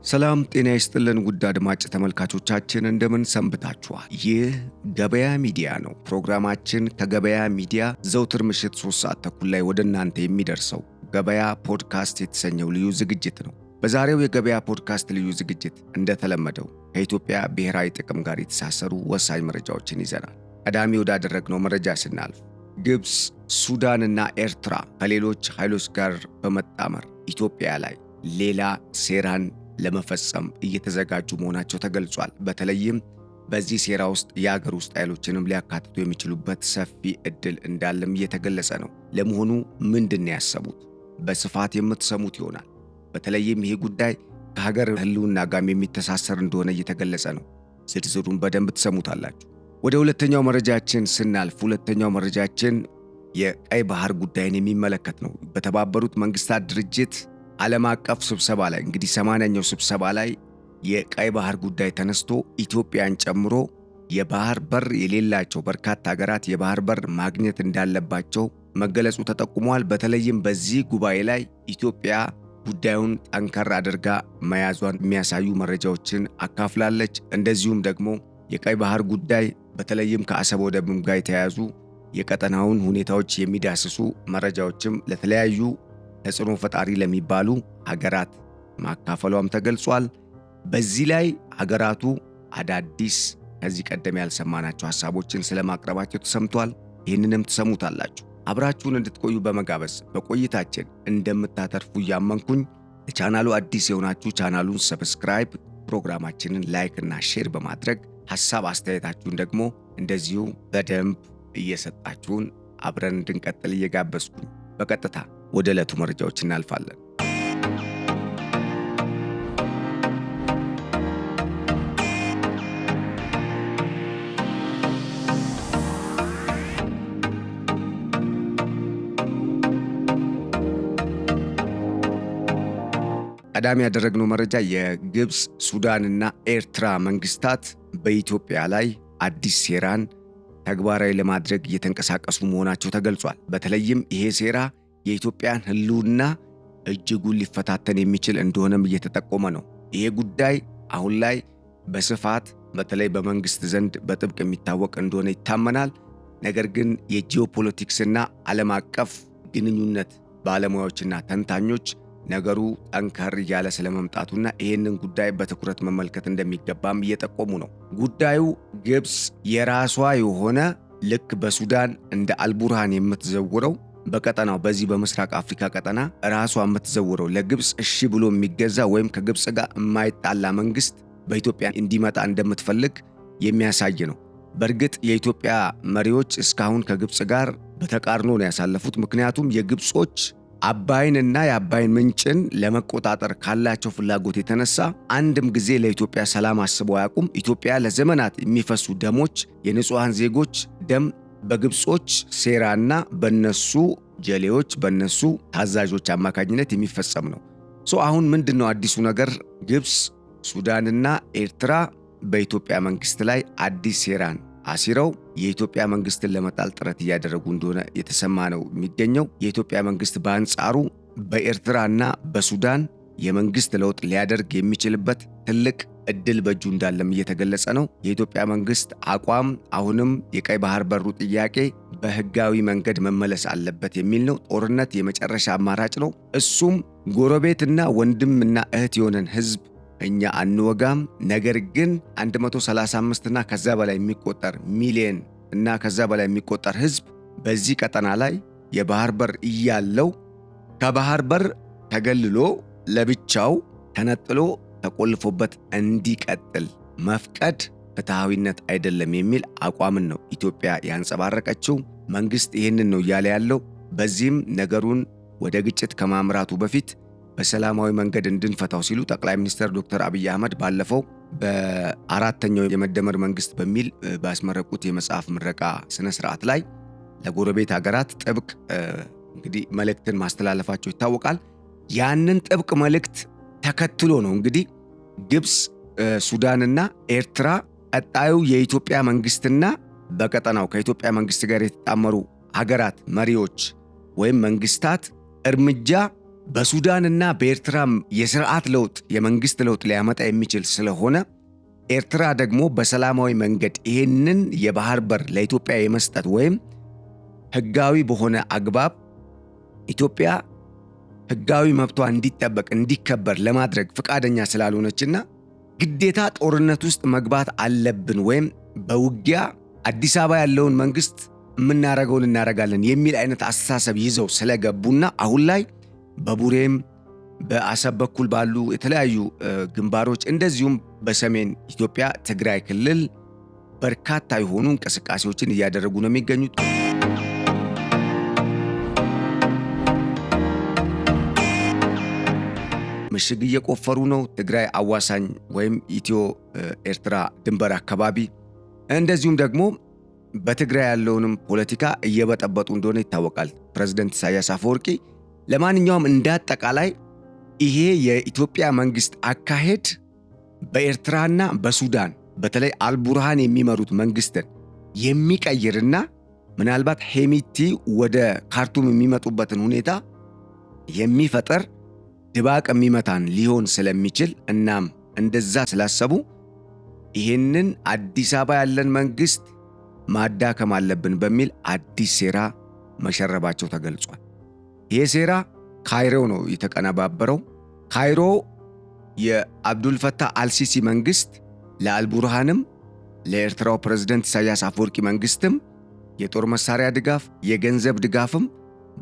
ሰላም ጤና ይስጥልን ውድ አድማጭ ተመልካቾቻችን እንደምን ሰንብታችኋል? ይህ ገበያ ሚዲያ ነው። ፕሮግራማችን ከገበያ ሚዲያ ዘውትር ምሽት 3 ሰዓት ተኩል ላይ ወደ እናንተ የሚደርሰው ገበያ ፖድካስት የተሰኘው ልዩ ዝግጅት ነው። በዛሬው የገበያ ፖድካስት ልዩ ዝግጅት እንደተለመደው ከኢትዮጵያ ብሔራዊ ጥቅም ጋር የተሳሰሩ ወሳኝ መረጃዎችን ይዘናል። ቀዳሚ ወዳደረግነው መረጃ ስናልፍ ግብፅ፣ ሱዳንና ኤርትራ ከሌሎች ኃይሎች ጋር በመጣመር ኢትዮጵያ ላይ ሌላ ሴራን ለመፈጸም እየተዘጋጁ መሆናቸው ተገልጿል። በተለይም በዚህ ሴራ ውስጥ የአገር ውስጥ ኃይሎችንም ሊያካትቱ የሚችሉበት ሰፊ እድል እንዳለም እየተገለጸ ነው። ለመሆኑ ምንድነው ያሰቡት? በስፋት የምትሰሙት ይሆናል። በተለይም ይሄ ጉዳይ ከሀገር ህልውና ጋር የሚተሳሰር እንደሆነ እየተገለጸ ነው። ዝርዝሩን በደንብ ትሰሙታላችሁ። ወደ ሁለተኛው መረጃችን ስናልፍ ሁለተኛው መረጃችን የቀይ ባህር ጉዳይን የሚመለከት ነው። በተባበሩት መንግስታት ድርጅት ዓለም አቀፍ ስብሰባ ላይ እንግዲህ 80ኛው ስብሰባ ላይ የቀይ ባህር ጉዳይ ተነስቶ ኢትዮጵያን ጨምሮ የባህር በር የሌላቸው በርካታ ሀገራት የባህር በር ማግኘት እንዳለባቸው መገለጹ ተጠቁሟል። በተለይም በዚህ ጉባኤ ላይ ኢትዮጵያ ጉዳዩን ጠንከር አድርጋ መያዟን የሚያሳዩ መረጃዎችን አካፍላለች። እንደዚሁም ደግሞ የቀይ ባህር ጉዳይ በተለይም ከአሰብ ወደብም ጋር የተያያዙ የቀጠናውን ሁኔታዎች የሚዳስሱ መረጃዎችም ለተለያዩ ተጽዕኖ ፈጣሪ ለሚባሉ ሀገራት ማካፈሏም ተገልጿል። በዚህ ላይ ሀገራቱ አዳዲስ ከዚህ ቀደም ያልሰማናቸው ሐሳቦችን ስለማቅረባቸው ተሰምቷል። ይህንንም ትሰሙታላችሁ። አብራችሁን እንድትቆዩ በመጋበዝ በቆይታችን እንደምታተርፉ እያመንኩኝ ለቻናሉ አዲስ የሆናችሁ ቻናሉን ሰብስክራይብ፣ ፕሮግራማችንን ላይክ እና ሼር በማድረግ ሐሳብ አስተያየታችሁን ደግሞ እንደዚሁ በደንብ እየሰጣችሁን አብረን እንድንቀጥል እየጋበዝኩኝ በቀጥታ ወደ ዕለቱ መረጃዎች እናልፋለን። ቀዳሚ ያደረግነው መረጃ የግብፅ፣ ሱዳንና ኤርትራ መንግስታት በኢትዮጵያ ላይ አዲስ ሴራን ተግባራዊ ለማድረግ እየተንቀሳቀሱ መሆናቸው ተገልጿል። በተለይም ይሄ ሴራ የኢትዮጵያን ህልውና እጅጉን ሊፈታተን የሚችል እንደሆነም እየተጠቆመ ነው። ይሄ ጉዳይ አሁን ላይ በስፋት በተለይ በመንግስት ዘንድ በጥብቅ የሚታወቅ እንደሆነ ይታመናል። ነገር ግን የጂኦፖለቲክስና ዓለም አቀፍ ግንኙነት ባለሙያዎችና ተንታኞች ነገሩ ጠንከር እያለ ስለመምጣቱና ይህንን ጉዳይ በትኩረት መመልከት እንደሚገባም እየጠቆሙ ነው። ጉዳዩ ግብፅ የራሷ የሆነ ልክ በሱዳን እንደ አልቡርሃን የምትዘውረው በቀጠናው በዚህ በምስራቅ አፍሪካ ቀጠና ራሷ የምትዘውረው ለግብፅ እሺ ብሎ የሚገዛ ወይም ከግብፅ ጋር የማይጣላ መንግስት በኢትዮጵያ እንዲመጣ እንደምትፈልግ የሚያሳይ ነው። በእርግጥ የኢትዮጵያ መሪዎች እስካሁን ከግብፅ ጋር በተቃርኖ ነው ያሳለፉት። ምክንያቱም የግብጾች አባይንና የአባይን ምንጭን ለመቆጣጠር ካላቸው ፍላጎት የተነሳ አንድም ጊዜ ለኢትዮጵያ ሰላም አስበው አያውቁም። ኢትዮጵያ ለዘመናት የሚፈሱ ደሞች የንጹሃን ዜጎች ደም በግብጾች ሴራና በነሱ ጀሌዎች በነሱ ታዛዦች አማካኝነት የሚፈጸም ነው። አሁን ምንድነው አዲሱ ነገር? ግብፅ፣ ሱዳንና ኤርትራ በኢትዮጵያ መንግስት ላይ አዲስ ሴራን አሲረው የኢትዮጵያ መንግስትን ለመጣል ጥረት እያደረጉ እንደሆነ የተሰማ ነው የሚገኘው። የኢትዮጵያ መንግስት በአንጻሩ በኤርትራና በሱዳን የመንግስት ለውጥ ሊያደርግ የሚችልበት ትልቅ እድል በእጁ እንዳለም እየተገለጸ ነው። የኢትዮጵያ መንግስት አቋም አሁንም የቀይ ባህር በሩ ጥያቄ በህጋዊ መንገድ መመለስ አለበት የሚል ነው። ጦርነት የመጨረሻ አማራጭ ነው። እሱም ጎረቤትና ወንድምና እህት የሆነን ህዝብ እኛ አንወጋም፣ ነገር ግን 135 እና ከዛ በላይ የሚቆጠር ሚሊዮን እና ከዛ በላይ የሚቆጠር ህዝብ በዚህ ቀጠና ላይ የባህር በር እያለው ከባህር በር ተገልሎ ለብቻው ተነጥሎ ተቆልፎበት እንዲቀጥል መፍቀድ ፍትሃዊነት አይደለም የሚል አቋምን ነው ኢትዮጵያ ያንጸባረቀችው። መንግስት ይህንን ነው እያለ ያለው። በዚህም ነገሩን ወደ ግጭት ከማምራቱ በፊት በሰላማዊ መንገድ እንድንፈታው ሲሉ ጠቅላይ ሚኒስትር ዶክተር አብይ አህመድ ባለፈው በአራተኛው የመደመር መንግስት በሚል ባስመረቁት የመጽሐፍ ምረቃ ስነ ስርዓት ላይ ለጎረቤት ሀገራት ጥብቅ እንግዲህ መልእክትን ማስተላለፋቸው ይታወቃል። ያንን ጥብቅ መልእክት ተከትሎ ነው እንግዲህ ግብፅ፣ ሱዳንና ኤርትራ ቀጣዩ የኢትዮጵያ መንግስትና በቀጠናው ከኢትዮጵያ መንግስት ጋር የተጣመሩ ሀገራት መሪዎች ወይም መንግስታት እርምጃ በሱዳንና በኤርትራም የስርዓት ለውጥ የመንግስት ለውጥ ሊያመጣ የሚችል ስለሆነ ኤርትራ ደግሞ በሰላማዊ መንገድ ይህንን የባህር በር ለኢትዮጵያ የመስጠት ወይም ህጋዊ በሆነ አግባብ ኢትዮጵያ ህጋዊ መብቷ እንዲጠበቅ እንዲከበር ለማድረግ ፈቃደኛ ስላልሆነችና ግዴታ ጦርነት ውስጥ መግባት አለብን ወይም በውጊያ አዲስ አበባ ያለውን መንግስት የምናረገውን እናረጋለን የሚል አይነት አስተሳሰብ ይዘው ስለገቡና አሁን ላይ በቡሬም በአሰብ በኩል ባሉ የተለያዩ ግንባሮች እንደዚሁም በሰሜን ኢትዮጵያ ትግራይ ክልል በርካታ የሆኑ እንቅስቃሴዎችን እያደረጉ ነው የሚገኙት። ምሽግ እየቆፈሩ ነው። ትግራይ አዋሳኝ ወይም ኢትዮ ኤርትራ ድንበር አካባቢ እንደዚሁም ደግሞ በትግራይ ያለውንም ፖለቲካ እየበጠበጡ እንደሆነ ይታወቃል ፕሬዝዳንት ኢሳያስ አፈወርቂ። ለማንኛውም እንዳጠቃላይ ይሄ የኢትዮጵያ መንግስት አካሄድ በኤርትራና በሱዳን በተለይ አልቡርሃን የሚመሩት መንግስትን የሚቀይርና ምናልባት ሄሚቲ ወደ ካርቱም የሚመጡበትን ሁኔታ የሚፈጠር ድባቅ የሚመታን ሊሆን ስለሚችል እናም እንደዛ ስላሰቡ ይህንን አዲስ አበባ ያለን መንግስት ማዳከም አለብን በሚል አዲስ ሴራ መሸረባቸው ተገልጿል። ይህ ሴራ ካይሮ ነው የተቀነባበረው። ካይሮ የአብዱልፈታህ አልሲሲ መንግስት ለአልቡርሃንም ለኤርትራው ፕሬዝዳንት ኢሳያስ አፈወርቂ መንግስትም የጦር መሳሪያ ድጋፍ፣ የገንዘብ ድጋፍም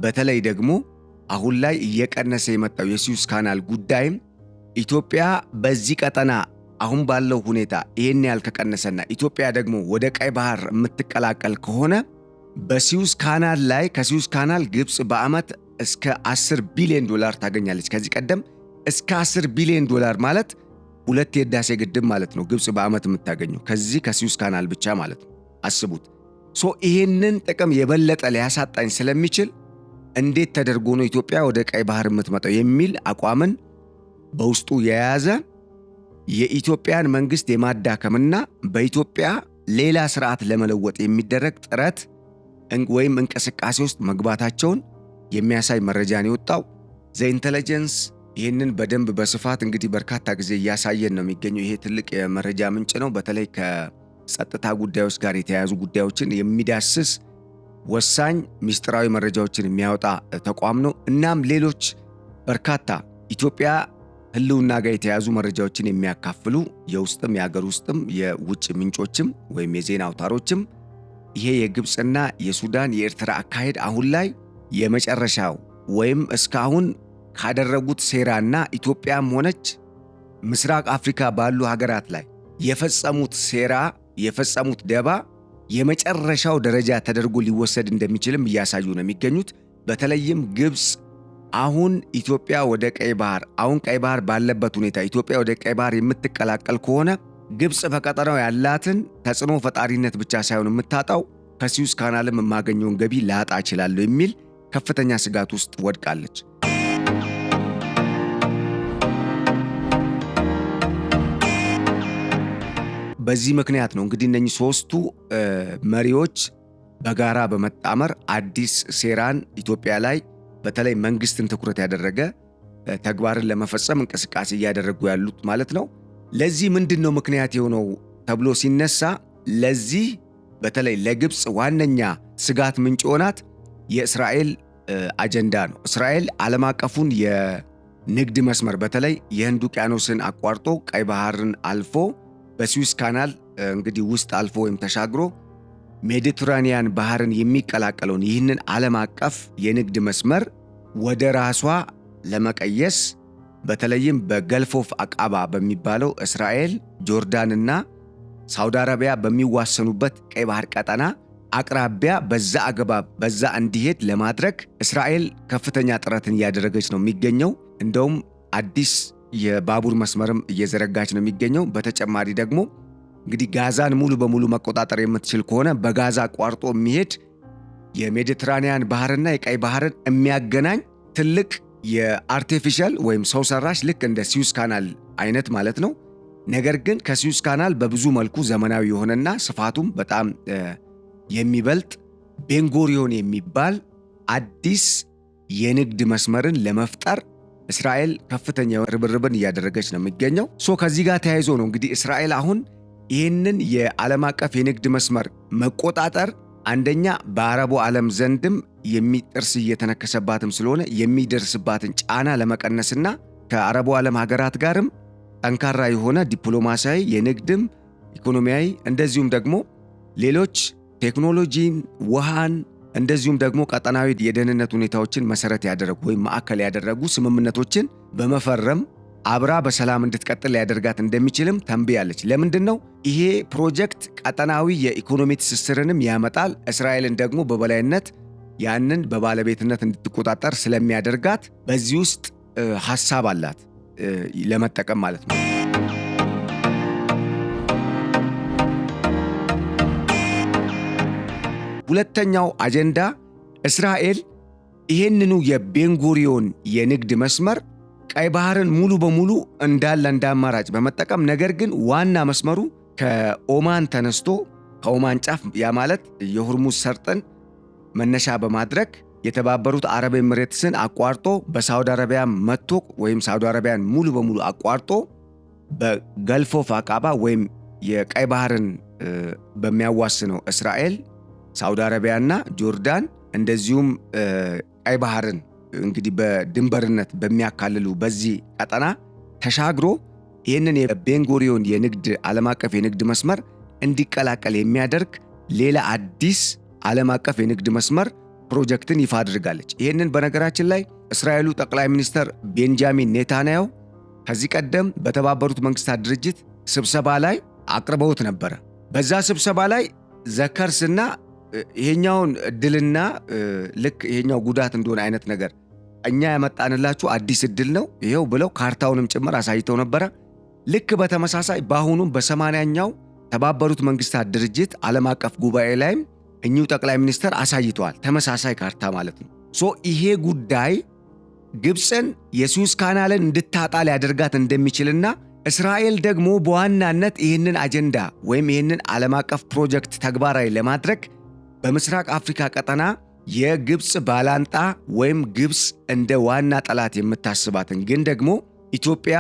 በተለይ ደግሞ አሁን ላይ እየቀነሰ የመጣው የሱዌዝ ካናል ጉዳይም ኢትዮጵያ በዚህ ቀጠና አሁን ባለው ሁኔታ ይሄን ያህል ከቀነሰና ኢትዮጵያ ደግሞ ወደ ቀይ ባህር የምትቀላቀል ከሆነ በሱዌዝ ካናል ላይ ከሱዌዝ ካናል ግብጽ በዓመት እስከ $10 ቢሊዮን ታገኛለች። ከዚህ ቀደም እስከ $10 ቢሊዮን ማለት 2 የህዳሴ ግድብ ማለት ነው ግብጽ በዓመት የምታገኘው ከዚህ ከሱዌዝ ካናል ብቻ ማለት ነው። አስቡት። ይሄንን ጥቅም የበለጠ ሊያሳጣኝ ስለሚችል እንዴት ተደርጎ ነው ኢትዮጵያ ወደ ቀይ ባህር የምትመጣው የሚል አቋምን በውስጡ የያዘ የኢትዮጵያን መንግስት የማዳከምና በኢትዮጵያ ሌላ ስርዓት ለመለወጥ የሚደረግ ጥረት ወይም እንቅስቃሴ ውስጥ መግባታቸውን የሚያሳይ መረጃ ነው የወጣው። ዘኢንተለጀንስ ይህንን በደንብ በስፋት እንግዲህ በርካታ ጊዜ እያሳየን ነው የሚገኘው። ይሄ ትልቅ የመረጃ ምንጭ ነው። በተለይ ከጸጥታ ጉዳዮች ጋር የተያያዙ ጉዳዮችን የሚዳስስ ወሳኝ ሚስጥራዊ መረጃዎችን የሚያወጣ ተቋም ነው። እናም ሌሎች በርካታ ኢትዮጵያ ህልውና ጋር የተያያዙ መረጃዎችን የሚያካፍሉ የውስጥም የሀገር ውስጥም የውጭ ምንጮችም ወይም የዜና አውታሮችም ይሄ የግብፅና የሱዳን የኤርትራ አካሄድ አሁን ላይ የመጨረሻው ወይም እስካሁን ካደረጉት ሴራና ኢትዮጵያም ሆነች ምስራቅ አፍሪካ ባሉ ሀገራት ላይ የፈጸሙት ሴራ የፈጸሙት ደባ የመጨረሻው ደረጃ ተደርጎ ሊወሰድ እንደሚችልም እያሳዩ ነው የሚገኙት። በተለይም ግብፅ አሁን ኢትዮጵያ ወደ ቀይ ባህር አሁን ቀይ ባህር ባለበት ሁኔታ ኢትዮጵያ ወደ ቀይ ባህር የምትቀላቀል ከሆነ ግብፅ በቀጠናው ያላትን ተጽዕኖ ፈጣሪነት ብቻ ሳይሆን የምታጣው ከሱዌዝ ካናልም የማገኘውን ገቢ ላጣ እችላለሁ የሚል ከፍተኛ ስጋት ውስጥ ወድቃለች። በዚህ ምክንያት ነው እንግዲህ እነኚህ ሶስቱ መሪዎች በጋራ በመጣመር አዲስ ሴራን ኢትዮጵያ ላይ በተለይ መንግስትን ትኩረት ያደረገ ተግባርን ለመፈጸም እንቅስቃሴ እያደረጉ ያሉት ማለት ነው። ለዚህ ምንድነው ምክንያት የሆነው ተብሎ ሲነሳ ለዚህ በተለይ ለግብፅ ዋነኛ ስጋት ምንጭ ሆናት የእስራኤል አጀንዳ ነው። እስራኤል ዓለም አቀፉን የንግድ መስመር በተለይ የህንድ ውቅያኖስን አቋርጦ ቀይ ባህርን አልፎ በሱዌዝ ካናል እንግዲህ ውስጥ አልፎ ወይም ተሻግሮ ሜዲትራኒያን ባህርን የሚቀላቀለውን ይህንን ዓለም አቀፍ የንግድ መስመር ወደ ራሷ ለመቀየስ በተለይም በገልፍ ኦፍ አቃባ በሚባለው እስራኤል፣ ጆርዳንና ሳውዲ አረቢያ በሚዋሰኑበት ቀይ ባህር ቀጠና አቅራቢያ በዛ አገባብ በዛ እንዲሄድ ለማድረግ እስራኤል ከፍተኛ ጥረትን እያደረገች ነው የሚገኘው። እንደውም አዲስ የባቡር መስመርም እየዘረጋች ነው የሚገኘው። በተጨማሪ ደግሞ እንግዲህ ጋዛን ሙሉ በሙሉ መቆጣጠር የምትችል ከሆነ በጋዛ አቋርጦ የሚሄድ የሜዲትራኒያን ባህርና የቀይ ባህርን የሚያገናኝ ትልቅ የአርቲፊሻል ወይም ሰው ሰራሽ ልክ እንደ ሱዌዝ ካናል አይነት ማለት ነው። ነገር ግን ከሱዌዝ ካናል በብዙ መልኩ ዘመናዊ የሆነና ስፋቱም በጣም የሚበልጥ ቤንጎሪዮን የሚባል አዲስ የንግድ መስመርን ለመፍጠር እስራኤል ከፍተኛ ርብርብን እያደረገች ነው የሚገኘው። ከዚህ ጋር ተያይዞ ነው እንግዲህ እስራኤል አሁን ይህንን የዓለም አቀፍ የንግድ መስመር መቆጣጠር አንደኛ በአረቡ ዓለም ዘንድም ጥርስ እየተነከሰባትም ስለሆነ የሚደርስባትን ጫና ለመቀነስና ከአረቡ ዓለም ሀገራት ጋርም ጠንካራ የሆነ ዲፕሎማሲያዊ፣ የንግድም፣ ኢኮኖሚያዊ እንደዚሁም ደግሞ ሌሎች ቴክኖሎጂን፣ ውሃን እንደዚሁም ደግሞ ቀጠናዊ የደህንነት ሁኔታዎችን መሰረት ያደረጉ ወይም ማዕከል ያደረጉ ስምምነቶችን በመፈረም አብራ በሰላም እንድትቀጥል ሊያደርጋት እንደሚችልም ተንብያለች። ለምንድን ነው? ይሄ ፕሮጀክት ቀጠናዊ የኢኮኖሚ ትስስርንም ያመጣል። እስራኤልን ደግሞ በበላይነት ያንን በባለቤትነት እንድትቆጣጠር ስለሚያደርጋት በዚህ ውስጥ ሐሳብ አላት ለመጠቀም ማለት ነው። ሁለተኛው አጀንዳ እስራኤል ይህንኑ የቤንጉሪዮን የንግድ መስመር ቀይ ባህርን ሙሉ በሙሉ እንዳለ እንደ አማራጭ በመጠቀም ነገር ግን ዋና መስመሩ ከኦማን ተነስቶ ከኦማን ጫፍ ያ ማለት የሆርሙዝ ሰርጥን መነሻ በማድረግ የተባበሩት አረብ ኤሚሬትስን አቋርጦ በሳውዲ አረቢያ መጥቶ ወይም ሳውዲ አረቢያን ሙሉ በሙሉ አቋርጦ በገልፍ ኦፍ አቃባ ወይም የቀይ ባህርን በሚያዋስነው እስራኤል፣ ሳውዲ አረቢያና ጆርዳን እንደዚሁም ቀይ ባህርን እንግዲህ በድንበርነት በሚያካልሉ በዚህ ቀጠና ተሻግሮ ይህንን የቤንጉሪዮን የንግድ ዓለም አቀፍ የንግድ መስመር እንዲቀላቀል የሚያደርግ ሌላ አዲስ ዓለም አቀፍ የንግድ መስመር ፕሮጀክትን ይፋ አድርጋለች። ይህንን በነገራችን ላይ እስራኤሉ ጠቅላይ ሚኒስትር ቤንጃሚን ኔታንያሁ ከዚህ ቀደም በተባበሩት መንግስታት ድርጅት ስብሰባ ላይ አቅርበውት ነበረ። በዛ ስብሰባ ላይ ዘከርስና ይሄኛውን እድልና ልክ ይሄኛው ጉዳት እንደሆነ አይነት ነገር እኛ ያመጣንላችሁ አዲስ እድል ነው ይሄው ብለው ካርታውንም ጭምር አሳይተው ነበረ። ልክ በተመሳሳይ በአሁኑም በ80ኛው ተባበሩት መንግስታት ድርጅት ዓለም አቀፍ ጉባኤ ላይም እኚሁ ጠቅላይ ሚኒስትር አሳይተዋል። ተመሳሳይ ካርታ ማለት ነው። ይሄ ጉዳይ ግብፅን የሱዝ ካናልን እንድታጣ ሊያደርጋት እንደሚችልና እስራኤል ደግሞ በዋናነት ይህንን አጀንዳ ወይም ይህንን ዓለም አቀፍ ፕሮጀክት ተግባራዊ ለማድረግ በምስራቅ አፍሪካ ቀጠና የግብፅ ባላንጣ ወይም ግብፅ እንደ ዋና ጠላት የምታስባትን ግን ደግሞ ኢትዮጵያ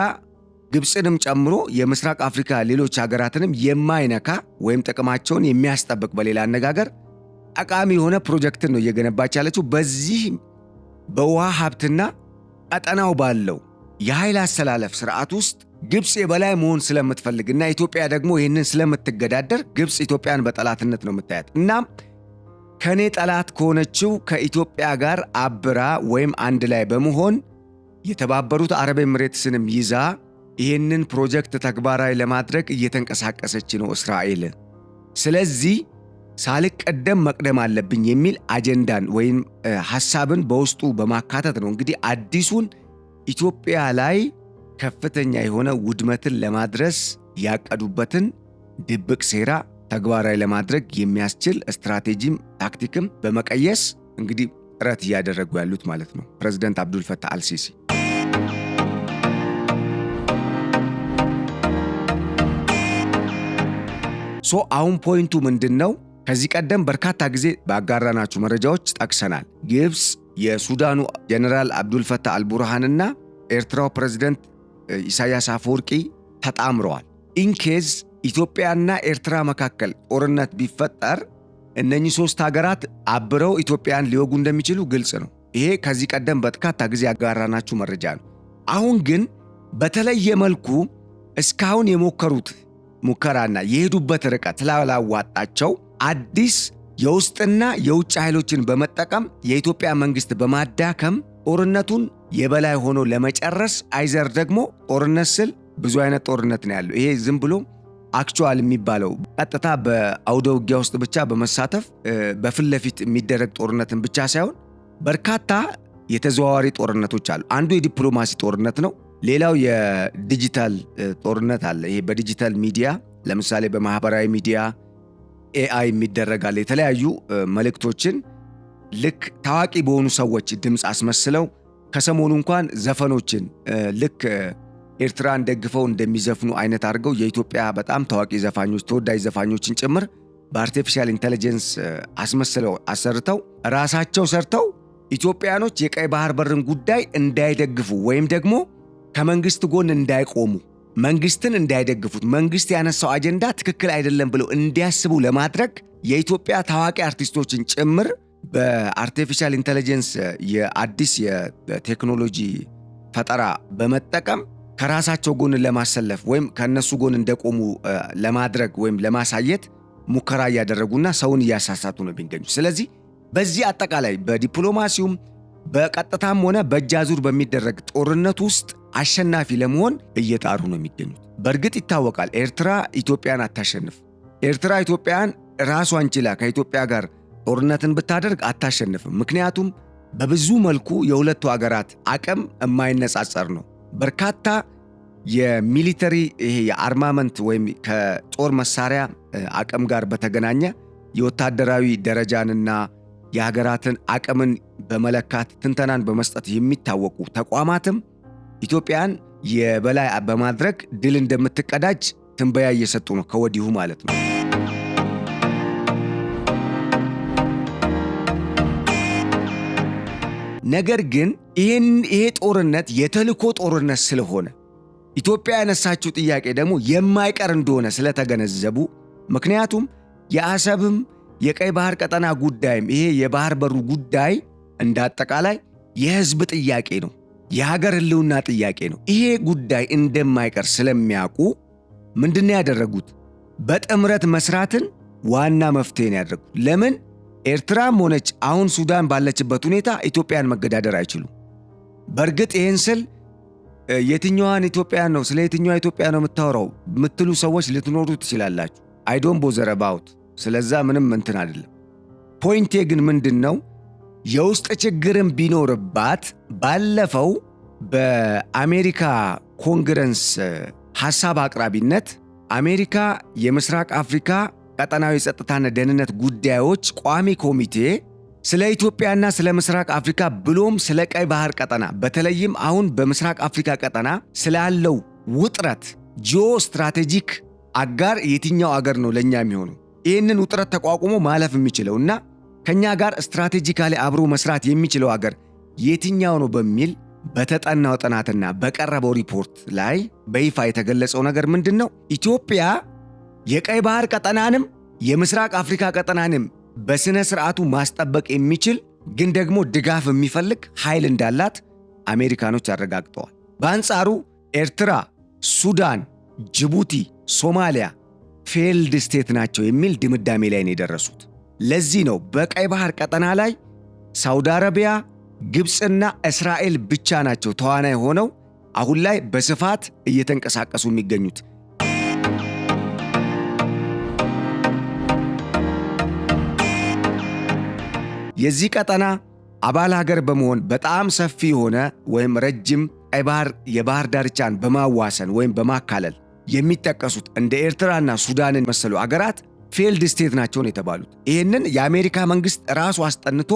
ግብፅንም ጨምሮ የምስራቅ አፍሪካ ሌሎች ሀገራትንም የማይነካ ወይም ጥቅማቸውን የሚያስጠብቅ በሌላ አነጋገር ጠቃሚ የሆነ ፕሮጀክትን ነው እየገነባች ያለችው። በዚህ በውሃ ሀብትና ቀጠናው ባለው የኃይል አሰላለፍ ስርዓት ውስጥ ግብፅ የበላይ መሆን ስለምትፈልግና ኢትዮጵያ ደግሞ ይህንን ስለምትገዳደር ግብፅ ኢትዮጵያን በጠላትነት ነው የምታያት። እናም ከኔ ጠላት ከሆነችው ከኢትዮጵያ ጋር አብራ ወይም አንድ ላይ በመሆን የተባበሩት አረብ ኤሚሬትስንም ይዛ ይህንን ፕሮጀክት ተግባራዊ ለማድረግ እየተንቀሳቀሰች ነው እስራኤል። ስለዚህ ሳልቀደም መቅደም አለብኝ የሚል አጀንዳን ወይም ሐሳብን በውስጡ በማካተት ነው እንግዲህ አዲሱን ኢትዮጵያ ላይ ከፍተኛ የሆነ ውድመትን ለማድረስ ያቀዱበትን ድብቅ ሴራ ተግባራዊ ለማድረግ የሚያስችል ስትራቴጂም ታክቲክም በመቀየስ እንግዲህ ጥረት እያደረጉ ያሉት ማለት ነው ፕሬዝዳንት አብዱል ፈታህ አልሲሲ። አሁን ፖይንቱ ምንድነው? ከዚህ ቀደም በርካታ ጊዜ ባጋራናችሁ መረጃዎች ጠቅሰናል። ግብፅ የሱዳኑ ጀነራል አብዱል ፈታህ አልቡርሃንና ኤርትራው ፕሬዝዳንት ኢሳያስ አፈወርቂ ተጣምረዋል። ኢንኬዝ ኢትዮጵያና ኤርትራ መካከል ጦርነት ቢፈጠር እነኚህ ሶስት ሀገራት አብረው ኢትዮጵያን ሊወጉ እንደሚችሉ ግልጽ ነው። ይሄ ከዚህ ቀደም በርካታ ጊዜ ያጋራናችሁ መረጃ ነው። አሁን ግን በተለየ መልኩ እስካሁን የሞከሩት ሙከራና የሄዱበት ርቀት ስላላዋጣቸው አዲስ የውስጥና የውጭ ኃይሎችን በመጠቀም የኢትዮጵያ መንግስት በማዳከም ጦርነቱን የበላይ ሆኖ ለመጨረስ አይዘር ደግሞ ጦርነት ስል ብዙ አይነት ጦርነት ነው ያለው። ይሄ ዝም ብሎ አክቹዋል የሚባለው ቀጥታ በአውደ ውጊያ ውስጥ ብቻ በመሳተፍ በፊት ለፊት የሚደረግ ጦርነትን ብቻ ሳይሆን በርካታ የተዘዋዋሪ ጦርነቶች አሉ። አንዱ የዲፕሎማሲ ጦርነት ነው። ሌላው የዲጂታል ጦርነት አለ። ይሄ በዲጂታል ሚዲያ ለምሳሌ በማህበራዊ ሚዲያ ኤአይ የሚደረጋል። የተለያዩ መልእክቶችን ልክ ታዋቂ በሆኑ ሰዎች ድምፅ አስመስለው ከሰሞኑ እንኳን ዘፈኖችን ልክ ኤርትራን ደግፈው እንደሚዘፍኑ አይነት አድርገው የኢትዮጵያ በጣም ታዋቂ ዘፋኞች ተወዳጅ ዘፋኞችን ጭምር በአርቲፊሻል ኢንተለጀንስ አስመስለው አሰርተው ራሳቸው ሰርተው ኢትዮጵያኖች የቀይ ባህር በርን ጉዳይ እንዳይደግፉ ወይም ደግሞ ከመንግስት ጎን እንዳይቆሙ፣ መንግስትን እንዳይደግፉት፣ መንግስት ያነሳው አጀንዳ ትክክል አይደለም ብለው እንዲያስቡ ለማድረግ የኢትዮጵያ ታዋቂ አርቲስቶችን ጭምር በአርቲፊሻል ኢንተለጀንስ የአዲስ የቴክኖሎጂ ፈጠራ በመጠቀም ከራሳቸው ጎን ለማሰለፍ ወይም ከነሱ ጎን እንደቆሙ ለማድረግ ወይም ለማሳየት ሙከራ እያደረጉና ሰውን እያሳሳቱ ነው የሚገኙት። ስለዚህ በዚህ አጠቃላይ በዲፕሎማሲውም በቀጥታም ሆነ በእጅ አዙር በሚደረግ ጦርነት ውስጥ አሸናፊ ለመሆን እየጣሩ ነው የሚገኙት። በእርግጥ ይታወቃል፣ ኤርትራ ኢትዮጵያን አታሸንፍ። ኤርትራ ኢትዮጵያን ራሷን ችላ ከኢትዮጵያ ጋር ጦርነትን ብታደርግ አታሸንፍም። ምክንያቱም በብዙ መልኩ የሁለቱ ሀገራት አቅም የማይነጻጸር ነው። በርካታ የሚሊተሪ ይሄ የአርማመንት ወይም ከጦር መሳሪያ አቅም ጋር በተገናኘ የወታደራዊ ደረጃንና የሀገራትን አቅምን በመለካት ትንተናን በመስጠት የሚታወቁ ተቋማትም ኢትዮጵያን የበላይ በማድረግ ድል እንደምትቀዳጅ ትንበያ እየሰጡ ነው ከወዲሁ ማለት ነው። ነገር ግን ይሄ ጦርነት የተልኮ ጦርነት ስለሆነ ኢትዮጵያ ያነሳችው ጥያቄ ደግሞ የማይቀር እንደሆነ ስለተገነዘቡ፣ ምክንያቱም የአሰብም የቀይ ባህር ቀጠና ጉዳይም ይሄ የባህር በሩ ጉዳይ እንዳጠቃላይ የህዝብ ጥያቄ ነው፣ የሀገር ህልውና ጥያቄ ነው። ይሄ ጉዳይ እንደማይቀር ስለሚያውቁ ምንድነው ያደረጉት? በጥምረት መስራትን ዋና መፍትሄ ነው ያደረጉት። ለምን? ኤርትራም ሆነች አሁን ሱዳን ባለችበት ሁኔታ ኢትዮጵያን መገዳደር አይችሉም። በእርግጥ ይህን ስል የትኛዋን ኢትዮጵያን ነው ስለ የትኛዋ ኢትዮጵያ ነው የምታወራው የምትሉ ሰዎች ልትኖሩ ትችላላችሁ። አይ ዶንት ቦዘር አባውት ስለዛ ምንም እንትን አይደለም። ፖይንቴ ግን ምንድነው የውስጥ ችግርም ቢኖርባት ባለፈው በአሜሪካ ኮንግረስ ሐሳብ አቅራቢነት አሜሪካ የምስራቅ አፍሪካ ቀጠናዊ ጸጥታና ደህንነት ጉዳዮች ቋሚ ኮሚቴ ስለ ኢትዮጵያና ስለ ምስራቅ አፍሪካ ብሎም ስለ ቀይ ባህር ቀጠና በተለይም አሁን በምስራቅ አፍሪካ ቀጠና ስላለው ውጥረት ጂኦ ስትራቴጂክ አጋር የትኛው አገር ነው ለኛ የሚሆነው ይህንን ውጥረት ተቋቁሞ ማለፍ የሚችለውና ከኛ ጋር ስትራቴጂካሊ አብሮ መስራት የሚችለው አገር የትኛው ነው በሚል በተጠናው ጥናትና በቀረበው ሪፖርት ላይ በይፋ የተገለጸው ነገር ምንድነው? ኢትዮጵያ የቀይ ባህር ቀጠናንም የምስራቅ አፍሪካ ቀጠናንም በስነ ስርዓቱ ማስጠበቅ የሚችል ግን ደግሞ ድጋፍ የሚፈልግ ኃይል እንዳላት አሜሪካኖች አረጋግጠዋል። በአንጻሩ ኤርትራ፣ ሱዳን፣ ጅቡቲ፣ ሶማሊያ ፌልድ ስቴት ናቸው የሚል ድምዳሜ ላይ ነው የደረሱት። ለዚህ ነው በቀይ ባህር ቀጠና ላይ ሳውዲ አረቢያ፣ ግብፅና እስራኤል ብቻ ናቸው ተዋናይ ሆነው አሁን ላይ በስፋት እየተንቀሳቀሱ የሚገኙት። የዚህ ቀጠና አባል ሀገር በመሆን በጣም ሰፊ የሆነ ወይም ረጅም ቀይ ባህር የባህር ዳርቻን በማዋሰን ወይም በማካለል የሚጠቀሱት እንደ ኤርትራና ሱዳንን መሰሉ አገራት ፌልድ ስቴት ናቸው ነው የተባሉት። ይህንን የአሜሪካ መንግስት ራሱ አስጠንቶ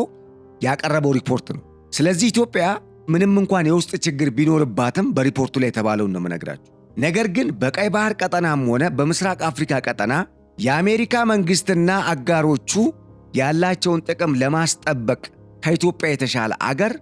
ያቀረበው ሪፖርት ነው። ስለዚህ ኢትዮጵያ ምንም እንኳን የውስጥ ችግር ቢኖርባትም በሪፖርቱ ላይ የተባለውን ነው የምነግራችሁ። ነገር ግን በቀይ ባህር ቀጠናም ሆነ በምስራቅ አፍሪካ ቀጠና የአሜሪካ መንግስትና አጋሮቹ ያላቸውን ጥቅም ለማስጠበቅ ከኢትዮጵያ የተሻለ አገር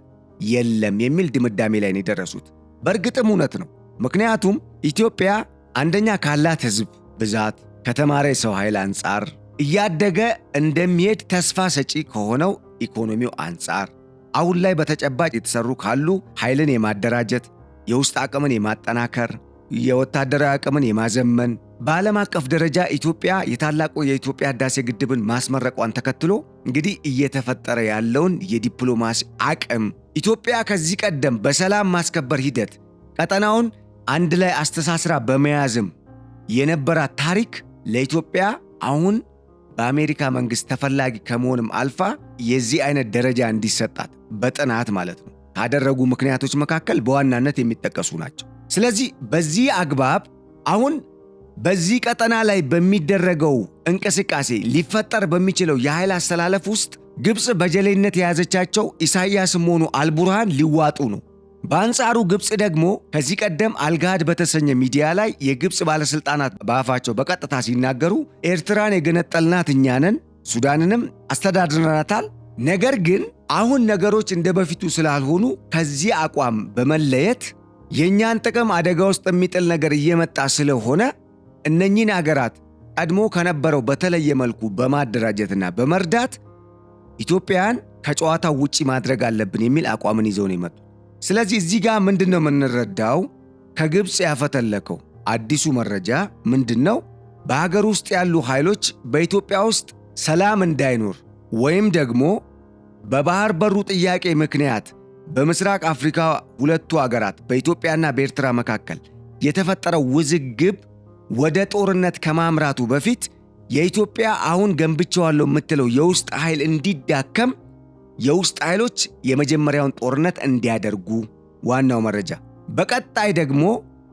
የለም የሚል ድምዳሜ ላይ ነው የደረሱት። በእርግጥም እውነት ነው። ምክንያቱም ኢትዮጵያ አንደኛ ካላት ህዝብ ብዛት፣ ከተማረ ሰው ኃይል አንጻር፣ እያደገ እንደሚሄድ ተስፋ ሰጪ ከሆነው ኢኮኖሚው አንጻር፣ አሁን ላይ በተጨባጭ የተሰሩ ካሉ ኃይልን የማደራጀት፣ የውስጥ አቅምን የማጠናከር፣ የወታደራዊ አቅምን የማዘመን፣ በዓለም አቀፍ ደረጃ ኢትዮጵያ የታላቁ የኢትዮጵያ ህዳሴ ግድብን ማስመረቋን ተከትሎ እንግዲህ እየተፈጠረ ያለውን የዲፕሎማሲ አቅም ኢትዮጵያ ከዚህ ቀደም በሰላም ማስከበር ሂደት ቀጠናውን አንድ ላይ አስተሳስራ በመያዝም የነበራት ታሪክ ለኢትዮጵያ አሁን በአሜሪካ መንግስት ተፈላጊ ከመሆንም አልፋ የዚህ አይነት ደረጃ እንዲሰጣት በጥናት ማለት ነው ካደረጉ ምክንያቶች መካከል በዋናነት የሚጠቀሱ ናቸው። ስለዚህ በዚህ አግባብ አሁን በዚህ ቀጠና ላይ በሚደረገው እንቅስቃሴ ሊፈጠር በሚችለው የኃይል አስተላለፍ ውስጥ ግብፅ በጀሌነት የያዘቻቸው ኢሳያስም ሆኑ አልቡርሃን ሊዋጡ ነው። በአንጻሩ ግብፅ ደግሞ ከዚህ ቀደም አልጋድ በተሰኘ ሚዲያ ላይ የግብፅ ባለስልጣናት በአፋቸው በቀጥታ ሲናገሩ ኤርትራን የገነጠልናት እኛ ነን፣ ሱዳንንም አስተዳድረናታል፣ ነገር ግን አሁን ነገሮች እንደ በፊቱ ስላልሆኑ ከዚህ አቋም በመለየት የእኛን ጥቅም አደጋ ውስጥ የሚጥል ነገር እየመጣ ስለሆነ እነኚህን አገራት ቀድሞ ከነበረው በተለየ መልኩ በማደራጀትና በመርዳት ኢትዮጵያን ከጨዋታው ውጪ ማድረግ አለብን የሚል አቋምን ይዘው ነው የመጡት። ስለዚህ እዚህ ጋር ምንድነው የምንረዳው? ከግብፅ ያፈተለከው አዲሱ መረጃ ምንድነው? በሀገር ውስጥ ያሉ ኃይሎች በኢትዮጵያ ውስጥ ሰላም እንዳይኖር ወይም ደግሞ በባህር በሩ ጥያቄ ምክንያት በምስራቅ አፍሪካ ሁለቱ ሀገራት በኢትዮጵያና በኤርትራ መካከል የተፈጠረው ውዝግብ ወደ ጦርነት ከማምራቱ በፊት የኢትዮጵያ አሁን ገንብቼዋለሁ የምትለው የውስጥ ኃይል እንዲዳከም የውስጥ ኃይሎች የመጀመሪያውን ጦርነት እንዲያደርጉ ዋናው መረጃ። በቀጣይ ደግሞ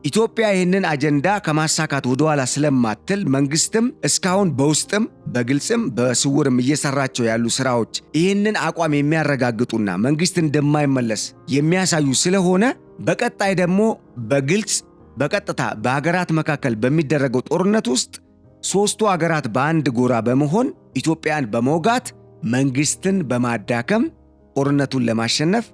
ኢትዮጵያ ይህንን አጀንዳ ከማሳካት ወደኋላ ስለማትል መንግስትም እስካሁን በውስጥም በግልጽም በስውርም እየሰራቸው ያሉ ስራዎች ይህንን አቋም የሚያረጋግጡና መንግስት እንደማይመለስ የሚያሳዩ ስለሆነ በቀጣይ ደግሞ በግልጽ በቀጥታ በሀገራት መካከል በሚደረገው ጦርነት ውስጥ ሶስቱ ሀገራት በአንድ ጎራ በመሆን ኢትዮጵያን በመውጋት መንግስትን በማዳከም ጦርነቱን ለማሸነፍ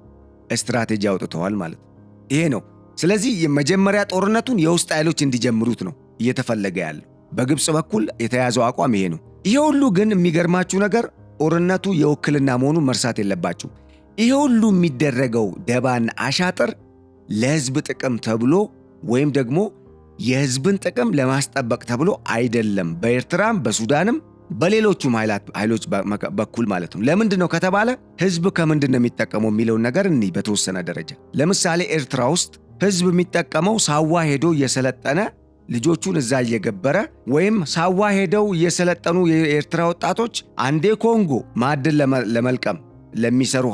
ስትራቴጂ አውጥተዋል ማለት ነው። ይሄ ነው። ስለዚህ የመጀመሪያ ጦርነቱን የውስጥ ኃይሎች እንዲጀምሩት ነው እየተፈለገ ያለው። በግብፅ በኩል የተያዘው አቋም ይሄ ነው። ይሄ ሁሉ ግን የሚገርማችሁ ነገር ጦርነቱ የውክልና መሆኑን መርሳት የለባችሁ። ይሄ ሁሉ የሚደረገው ደባና አሻጥር ለህዝብ ጥቅም ተብሎ ወይም ደግሞ የህዝብን ጥቅም ለማስጠበቅ ተብሎ አይደለም። በኤርትራም በሱዳንም በሌሎቹም ኃይሎች በኩል ማለት ነው። ለምንድን ነው ከተባለ ህዝብ ከምንድን ነው የሚጠቀመው የሚለውን ነገር እንይ በተወሰነ ደረጃ። ለምሳሌ ኤርትራ ውስጥ ህዝብ የሚጠቀመው ሳዋ ሄዶ እየሰለጠነ ልጆቹን እዛ እየገበረ ወይም ሳዋ ሄደው እየሰለጠኑ የኤርትራ ወጣቶች አንዴ ኮንጎ ማዕድን ለመልቀም ለሚሰሩ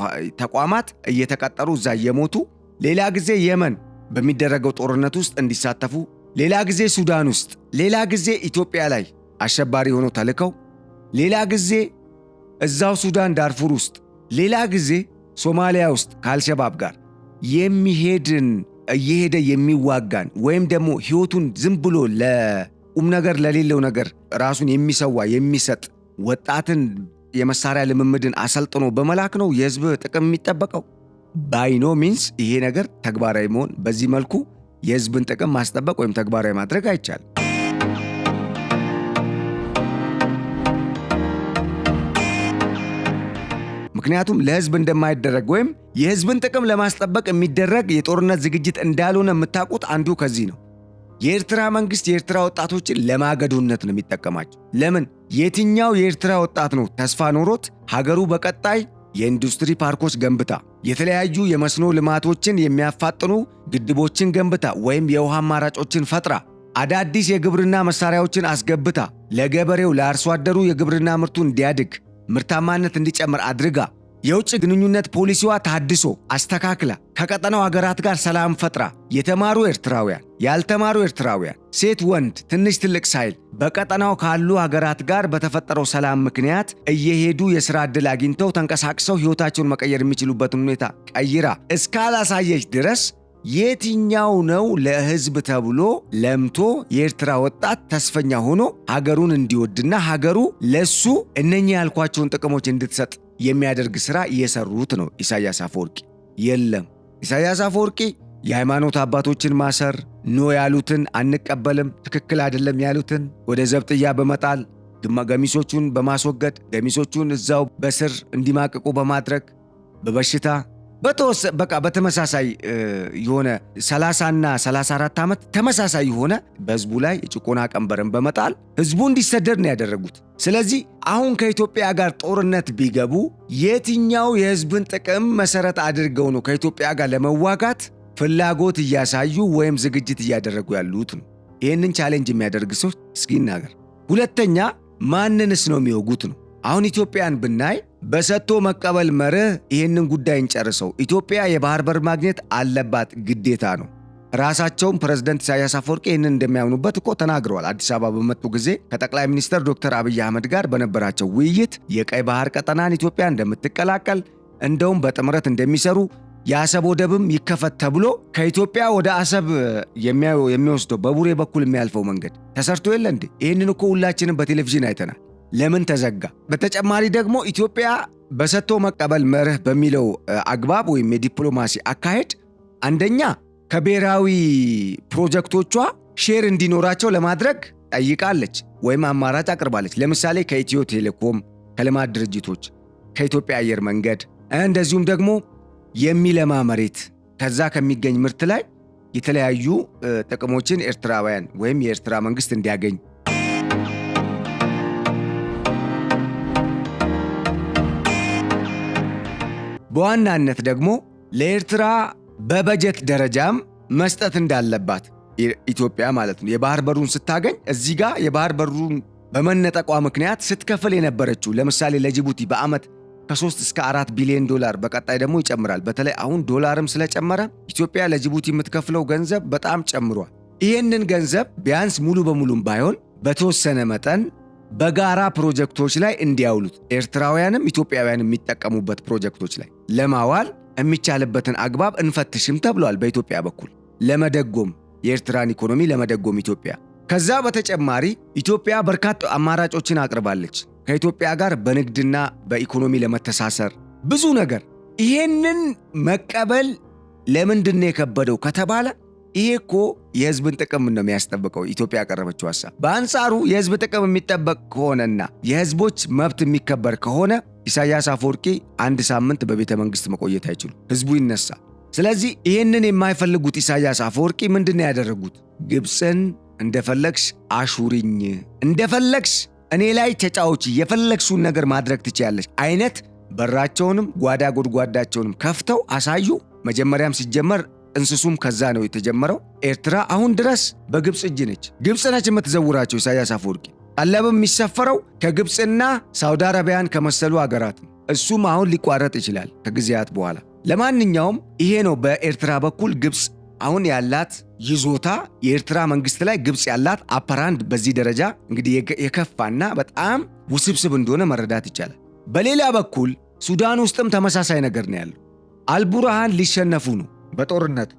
ተቋማት እየተቀጠሩ እዛ እየሞቱ፣ ሌላ ጊዜ የመን በሚደረገው ጦርነት ውስጥ እንዲሳተፉ፣ ሌላ ጊዜ ሱዳን ውስጥ፣ ሌላ ጊዜ ኢትዮጵያ ላይ አሸባሪ ሆነው ተልከው፣ ሌላ ጊዜ እዛው ሱዳን ዳርፉር ውስጥ፣ ሌላ ጊዜ ሶማሊያ ውስጥ ከአልሸባብ ጋር እየሄደ የሚዋጋን ወይም ደግሞ ህይወቱን ዝም ብሎ ለቁም ነገር ለሌለው ነገር ራሱን የሚሰዋ የሚሰጥ ወጣትን የመሳሪያ ልምምድን አሰልጥኖ በመላክ ነው የህዝብ ጥቅም የሚጠበቀው። ባይኖ ሚንስ ይሄ ነገር ተግባራዊ መሆን በዚህ መልኩ የህዝብን ጥቅም ማስጠበቅ ወይም ተግባራዊ ማድረግ አይቻልም። ምክንያቱም ለህዝብ እንደማይደረግ ወይም የህዝብን ጥቅም ለማስጠበቅ የሚደረግ የጦርነት ዝግጅት እንዳልሆነ የምታውቁት አንዱ ከዚህ ነው። የኤርትራ መንግስት የኤርትራ ወጣቶችን ለማገዶነት ነው የሚጠቀማቸው። ለምን? የትኛው የኤርትራ ወጣት ነው ተስፋ ኖሮት ሀገሩ በቀጣይ የኢንዱስትሪ ፓርኮች ገንብታ የተለያዩ የመስኖ ልማቶችን የሚያፋጥኑ ግድቦችን ገንብታ ወይም የውሃ አማራጮችን ፈጥራ አዳዲስ የግብርና መሳሪያዎችን አስገብታ ለገበሬው ለአርሶ አደሩ የግብርና ምርቱ እንዲያድግ ምርታማነት እንዲጨምር አድርጋ የውጭ ግንኙነት ፖሊሲዋ ታድሶ አስተካክላ ከቀጠናው ሀገራት ጋር ሰላም ፈጥራ የተማሩ ኤርትራውያን፣ ያልተማሩ ኤርትራውያን፣ ሴት ወንድ፣ ትንሽ ትልቅ ሳይል በቀጠናው ካሉ ሀገራት ጋር በተፈጠረው ሰላም ምክንያት እየሄዱ የሥራ ዕድል አግኝተው ተንቀሳቅሰው ሕይወታቸውን መቀየር የሚችሉበትን ሁኔታ ቀይራ እስካላሳየች ድረስ የትኛው ነው ለህዝብ ተብሎ ለምቶ የኤርትራ ወጣት ተስፈኛ ሆኖ ሀገሩን እንዲወድና ሀገሩ ለሱ እነኚህ ያልኳቸውን ጥቅሞች እንድትሰጥ የሚያደርግ ሥራ እየሰሩት ነው ኢሳያስ አፈወርቂ? የለም። ኢሳያስ አፈወርቂ የሃይማኖት አባቶችን ማሰር፣ ኖ ያሉትን አንቀበልም፣ ትክክል አይደለም ያሉትን ወደ ዘብጥያ በመጣል ገሚሶቹን በማስወገድ ገሚሶቹን እዛው በስር እንዲማቅቁ በማድረግ በበሽታ በቃ በተመሳሳይ የሆነ 30 እና 34 ዓመት ተመሳሳይ የሆነ በህዝቡ ላይ የጭቆና ቀንበርን በመጣል ህዝቡ እንዲሰደድ ነው ያደረጉት። ስለዚህ አሁን ከኢትዮጵያ ጋር ጦርነት ቢገቡ የትኛው የህዝብን ጥቅም መሰረት አድርገው ነው ከኢትዮጵያ ጋር ለመዋጋት ፍላጎት እያሳዩ ወይም ዝግጅት እያደረጉ ያሉት ነው? ይህንን ቻሌንጅ የሚያደርግ ሰው እስኪ ይናገር። ሁለተኛ ማንንስ ነው የሚወጉት ነው? አሁን ኢትዮጵያን ብናይ በሰጥቶ መቀበል መርህ ይህንን ጉዳይ እንጨርሰው። ኢትዮጵያ የባህር በር ማግኘት አለባት፣ ግዴታ ነው። ራሳቸውም ፕሬዝዳንት ኢሳያስ አፈወርቂ ይህንን እንደሚያምኑበት እኮ ተናግረዋል። አዲስ አበባ በመጡ ጊዜ ከጠቅላይ ሚኒስትር ዶክተር አብይ አህመድ ጋር በነበራቸው ውይይት የቀይ ባህር ቀጠናን ኢትዮጵያ እንደምትቀላቀል እንደውም በጥምረት እንደሚሰሩ የአሰብ ወደብም ይከፈት ተብሎ ከኢትዮጵያ ወደ አሰብ የሚወስደው በቡሬ በኩል የሚያልፈው መንገድ ተሰርቶ የለ እንዴ? ይህንን እኮ ሁላችንም በቴሌቪዥን አይተናል። ለምን ተዘጋ? በተጨማሪ ደግሞ ኢትዮጵያ በሰጥቶ መቀበል መርህ በሚለው አግባብ ወይም የዲፕሎማሲ አካሄድ አንደኛ ከብሔራዊ ፕሮጀክቶቿ ሼር እንዲኖራቸው ለማድረግ ጠይቃለች ወይም አማራጭ አቅርባለች። ለምሳሌ ከኢትዮ ቴሌኮም፣ ከልማት ድርጅቶች፣ ከኢትዮጵያ አየር መንገድ እንደዚሁም ደግሞ የሚለማ መሬት ከዛ ከሚገኝ ምርት ላይ የተለያዩ ጥቅሞችን ኤርትራውያን ወይም የኤርትራ መንግስት እንዲያገኝ በዋናነት ደግሞ ለኤርትራ በበጀት ደረጃም መስጠት እንዳለባት ኢትዮጵያ ማለት ነው። የባህር በሩን ስታገኝ እዚህ ጋር የባህር በሩን በመነጠቋ ምክንያት ስትከፍል የነበረችው ለምሳሌ ለጅቡቲ በዓመት ከ3 እስከ 4 ቢሊዮን ዶላር በቀጣይ ደግሞ ይጨምራል። በተለይ አሁን ዶላርም ስለጨመረ ኢትዮጵያ ለጅቡቲ የምትከፍለው ገንዘብ በጣም ጨምሯል። ይህንን ገንዘብ ቢያንስ ሙሉ በሙሉም ባይሆን በተወሰነ መጠን በጋራ ፕሮጀክቶች ላይ እንዲያውሉት ኤርትራውያንም ኢትዮጵያውያንም የሚጠቀሙበት ፕሮጀክቶች ላይ ለማዋል የሚቻልበትን አግባብ እንፈትሽም ተብሏል። በኢትዮጵያ በኩል ለመደጎም የኤርትራን ኢኮኖሚ ለመደጎም ኢትዮጵያ። ከዛ በተጨማሪ ኢትዮጵያ በርካታ አማራጮችን አቅርባለች ከኢትዮጵያ ጋር በንግድና በኢኮኖሚ ለመተሳሰር ብዙ ነገር። ይሄንን መቀበል ለምንድን ነው የከበደው ከተባለ ይሄ እኮ የህዝብን ጥቅም ነው የሚያስጠብቀው ኢትዮጵያ ያቀረበችው ሐሳብ። በአንጻሩ የህዝብ ጥቅም የሚጠበቅ ከሆነና የህዝቦች መብት የሚከበር ከሆነ ኢሳያስ አፈወርቂ 1 ሳምንት በቤተ መንግስት መቆየት አይችሉም። ህዝቡ ይነሳል። ስለዚህ ይህንን የማይፈልጉት ኢሳያስ አፈወርቂ ምንድን ያደረጉት? ግብፅን እንደፈለግሽ አሹሪኝ፣ እንደፈለግሽ እኔ ላይ ተጫውቺ፣ የፈለግሽውን ነገር ማድረግ ትችያለሽ አይነት በራቸውንም ጓዳ ጎድጓዳቸውንም ከፍተው አሳዩ። መጀመሪያም ሲጀመር እንስሱም ከዛ ነው የተጀመረው። ኤርትራ አሁን ድረስ በግብፅ እጅ ነች። ግብፅ ነች የምትዘውራቸው ኢሳያስ አፈወርቂ። ቀለብም የሚሰፈረው ከግብፅና ሳውዲ አረቢያን ከመሰሉ አገራት ነው። እሱም አሁን ሊቋረጥ ይችላል ከጊዜያት በኋላ። ለማንኛውም ይሄ ነው በኤርትራ በኩል ግብፅ አሁን ያላት ይዞታ። የኤርትራ መንግስት ላይ ግብፅ ያላት አፐራንድ በዚህ ደረጃ እንግዲህ የከፋና በጣም ውስብስብ እንደሆነ መረዳት ይቻላል። በሌላ በኩል ሱዳን ውስጥም ተመሳሳይ ነገር ነው ያለው። አልቡርሃን ሊሸነፉ ነው በጦርነቱ።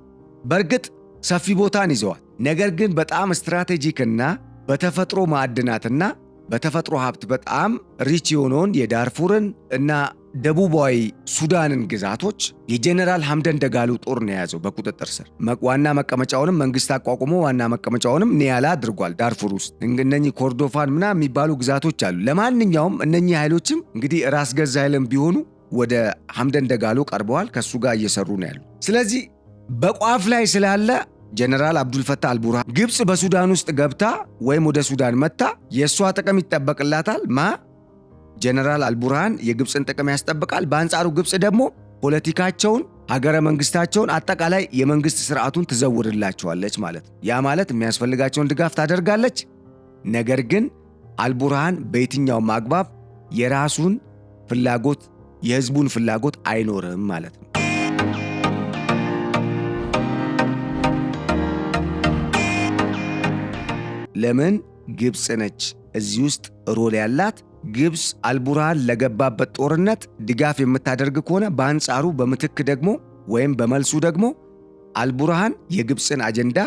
በእርግጥ ሰፊ ቦታን ይዘዋል። ነገር ግን በጣም ስትራቴጂክና በተፈጥሮ ማዕድናትና በተፈጥሮ ሀብት በጣም ሪች የሆነውን የዳርፉርን እና ደቡባዊ ሱዳንን ግዛቶች የጀነራል ሐምደን ደጋሎ ጦር ነው የያዘው በቁጥጥር ስር። ዋና መቀመጫውንም መንግስት አቋቁሞ ዋና መቀመጫውንም ኒያላ አድርጓል። ዳርፉር ውስጥ እነኚህ ኮርዶፋን ምናምን የሚባሉ ግዛቶች አሉ። ለማንኛውም እነኚህ ኃይሎችም እንግዲህ ራስ ገዝ ኃይልም ቢሆኑ ወደ ሐምደን ደጋሎ ቀርበዋል። ከሱ ጋር እየሰሩ ነው ያሉ። ስለዚህ በቋፍ ላይ ስላለ ጀነራል አብዱልፈታህ አልቡርሃን ግብፅ በሱዳን ውስጥ ገብታ ወይም ወደ ሱዳን መታ የእሷ ጥቅም ይጠበቅላታል። ጀነራል አልቡርሃን የግብፅን ጥቅም ያስጠብቃል። በአንጻሩ ግብፅ ደግሞ ፖለቲካቸውን፣ ሀገረ መንግስታቸውን፣ አጠቃላይ የመንግስት ስርዓቱን ትዘውርላቸዋለች ማለት ነው። ያ ማለት የሚያስፈልጋቸውን ድጋፍ ታደርጋለች። ነገር ግን አልቡርሃን በየትኛውም አግባብ የራሱን ፍላጎት የህዝቡን ፍላጎት አይኖርም ማለት ነው። ለምን? ግብፅ ነች እዚህ ውስጥ ሮል ያላት። ግብፅ አልቡርሃን ለገባበት ጦርነት ድጋፍ የምታደርግ ከሆነ በአንጻሩ በምትክ ደግሞ ወይም በመልሱ ደግሞ አልቡርሃን የግብፅን አጀንዳ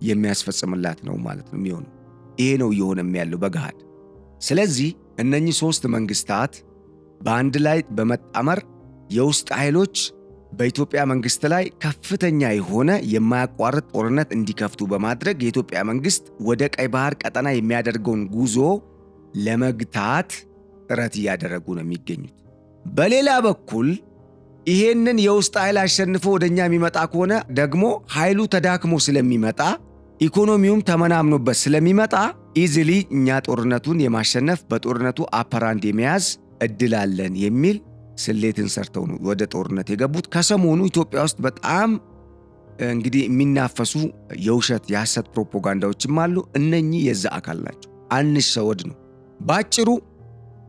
የሚያስፈጽምላት ነው ማለት ነው የሚሆነው። ይሄ ነው እየሆነም ያለው በገሃድ። ስለዚህ እነኚህ ሶስት መንግስታት በአንድ ላይ በመጣመር የውስጥ ኃይሎች በኢትዮጵያ መንግስት ላይ ከፍተኛ የሆነ የማያቋርጥ ጦርነት እንዲከፍቱ በማድረግ የኢትዮጵያ መንግስት ወደ ቀይ ባህር ቀጠና የሚያደርገውን ጉዞ ለመግታት ጥረት እያደረጉ ነው የሚገኙት። በሌላ በኩል ይሄንን የውስጥ ኃይል አሸንፎ ወደኛ የሚመጣ ከሆነ ደግሞ ኃይሉ ተዳክሞ ስለሚመጣ ኢኮኖሚውም ተመናምኖበት ስለሚመጣ ኢዚሊ እኛ ጦርነቱን የማሸነፍ በጦርነቱ አፐራንድ የመያዝ እድል አለን የሚል ስሌትን ሰርተው ነው ወደ ጦርነት የገቡት። ከሰሞኑ ኢትዮጵያ ውስጥ በጣም እንግዲህ የሚናፈሱ የውሸት የሐሰት ፕሮፓጋንዳዎችም አሉ። እነኚህ የዛ አካል ናቸው። አንሸወድ ነው ባጭሩ።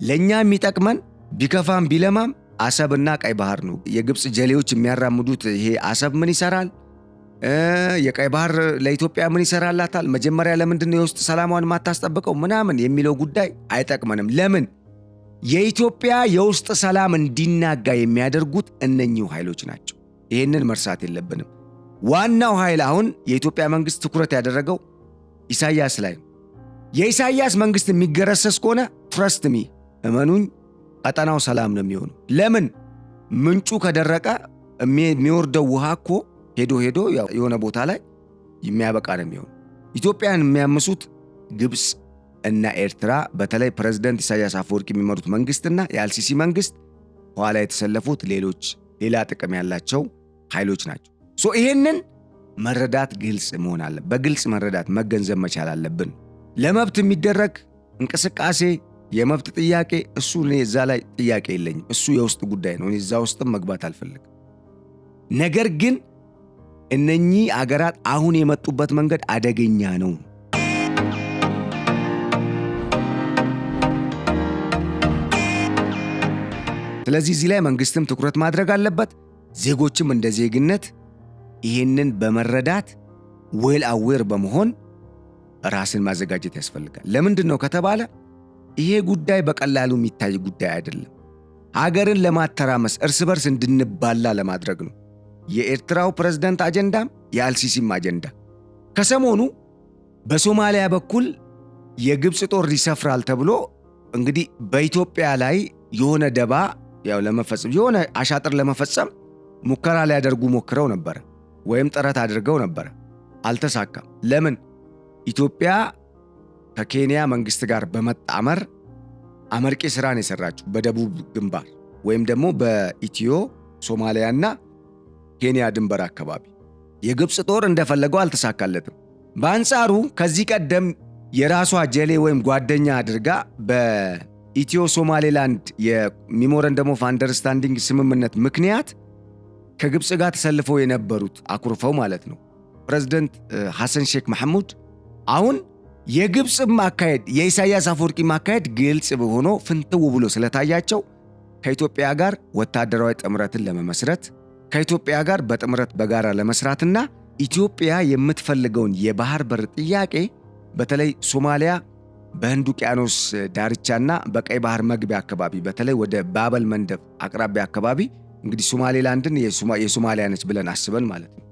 ለኛ የሚጠቅመን ቢከፋም ቢለማም አሰብና ቀይ ባህር ነው። የግብፅ ጀሌዎች የሚያራምዱት ይሄ አሰብ ምን ይሰራል፣ የቀይ ባህር ለኢትዮጵያ ምን ይሰራላታል፣ መጀመሪያ ለምንድን ነው የውስጥ ሰላሟን ማታስጠብቀው ምናምን የሚለው ጉዳይ አይጠቅመንም። ለምን? የኢትዮጵያ የውስጥ ሰላም እንዲናጋ የሚያደርጉት እነኚሁ ኃይሎች ናቸው። ይህንን መርሳት የለብንም። ዋናው ኃይል አሁን የኢትዮጵያ መንግስት ትኩረት ያደረገው ኢሳያስ ላይ ነው። የኢሳያስ መንግስት የሚገረሰስ ከሆነ ትረስት ሚ እመኑኝ፣ ቀጠናው ሰላም ነው የሚሆነው። ለምን? ምንጩ ከደረቀ የሚወርደው ውሃ እኮ ሄዶ የሆነ ቦታ ላይ የሚያበቃ ነው የሚሆነው። ኢትዮጵያን የሚያምሱት ግብፅ እና ኤርትራ፣ በተለይ ፕሬዝዳንት ኢሳያስ አፈወርቂ የሚመሩት መንግስትና የአልሲሲ መንግስት ኋላ የተሰለፉት ሌላ ጥቅም ያላቸው ኃይሎች ናቸው። ይሄንን መረዳት ግልጽ መሆን አለ። በግልጽ መረዳት መገንዘብ መቻል አለብን። ለመብት የሚደረግ እንቅስቃሴ የመብት ጥያቄ እሱ እዛ ላይ ጥያቄ የለኝም። እሱ የውስጥ ጉዳይ ነው። እዛ ውስጥም መግባት አልፈልግም። ነገር ግን እነኚህ አገራት አሁን የመጡበት መንገድ አደገኛ ነው። ስለዚህ እዚህ ላይ መንግስትም ትኩረት ማድረግ አለበት። ዜጎችም እንደ ዜግነት ይህንን በመረዳት ዌል አዌር በመሆን ራስን ማዘጋጀት ያስፈልጋል። ለምንድን ነው ከተባለ ይሄ ጉዳይ በቀላሉ የሚታይ ጉዳይ አይደለም። ሀገርን ለማተራመስ እርስ በርስ እንድንባላ ለማድረግ ነው የኤርትራው ፕሬዝዳንት አጀንዳም የአልሲሲም አጀንዳ። ከሰሞኑ በሶማሊያ በኩል የግብፅ ጦር ይሰፍራል ተብሎ እንግዲህ በኢትዮጵያ ላይ የሆነ ደባ ለመፈጸም የሆነ አሻጥር ለመፈጸም ሙከራ ሊያደርጉ ሞክረው ነበር ወይም ጥረት አድርገው ነበር። አልተሳካም። ለምን? ኢትዮጵያ ከኬንያ መንግስት ጋር በመጣመር አመርቂ ስራን የሰራችው በደቡብ ግንባር ወይም ደግሞ በኢትዮ ሶማሊያና ኬንያ ድንበር አካባቢ የግብፅ ጦር እንደፈለገው አልተሳካለትም። በአንጻሩ ከዚህ ቀደም የራሷ ጀሌ ወይም ጓደኛ አድርጋ በኢትዮ ሶማሌላንድ የሜሞራንደም ኦፍ አንደርስታንዲንግ ስምምነት ምክንያት ከግብፅ ጋር ተሰልፈው የነበሩት አኩርፈው ማለት ነው ፕሬዝዳንት ሐሰን ሼክ መሐሙድ አሁን የግብፅ ማካሄድ የኢሳያስ አፈወርቂ ማካሄድ ግልጽ ሆኖ ፍንትው ብሎ ስለታያቸው ከኢትዮጵያ ጋር ወታደራዊ ጥምረትን ለመመስረት ከኢትዮጵያ ጋር በጥምረት በጋራ ለመስራትና ኢትዮጵያ የምትፈልገውን የባህር በር ጥያቄ በተለይ ሶማሊያ በህንድ ውቅያኖስ ዳርቻና በቀይ ባህር መግቢያ አካባቢ በተለይ ወደ ባበል መንደብ አቅራቢያ አካባቢ እንግዲህ ሶማሌላንድን የሶማሊያ ነች ብለን አስበን ማለት ነው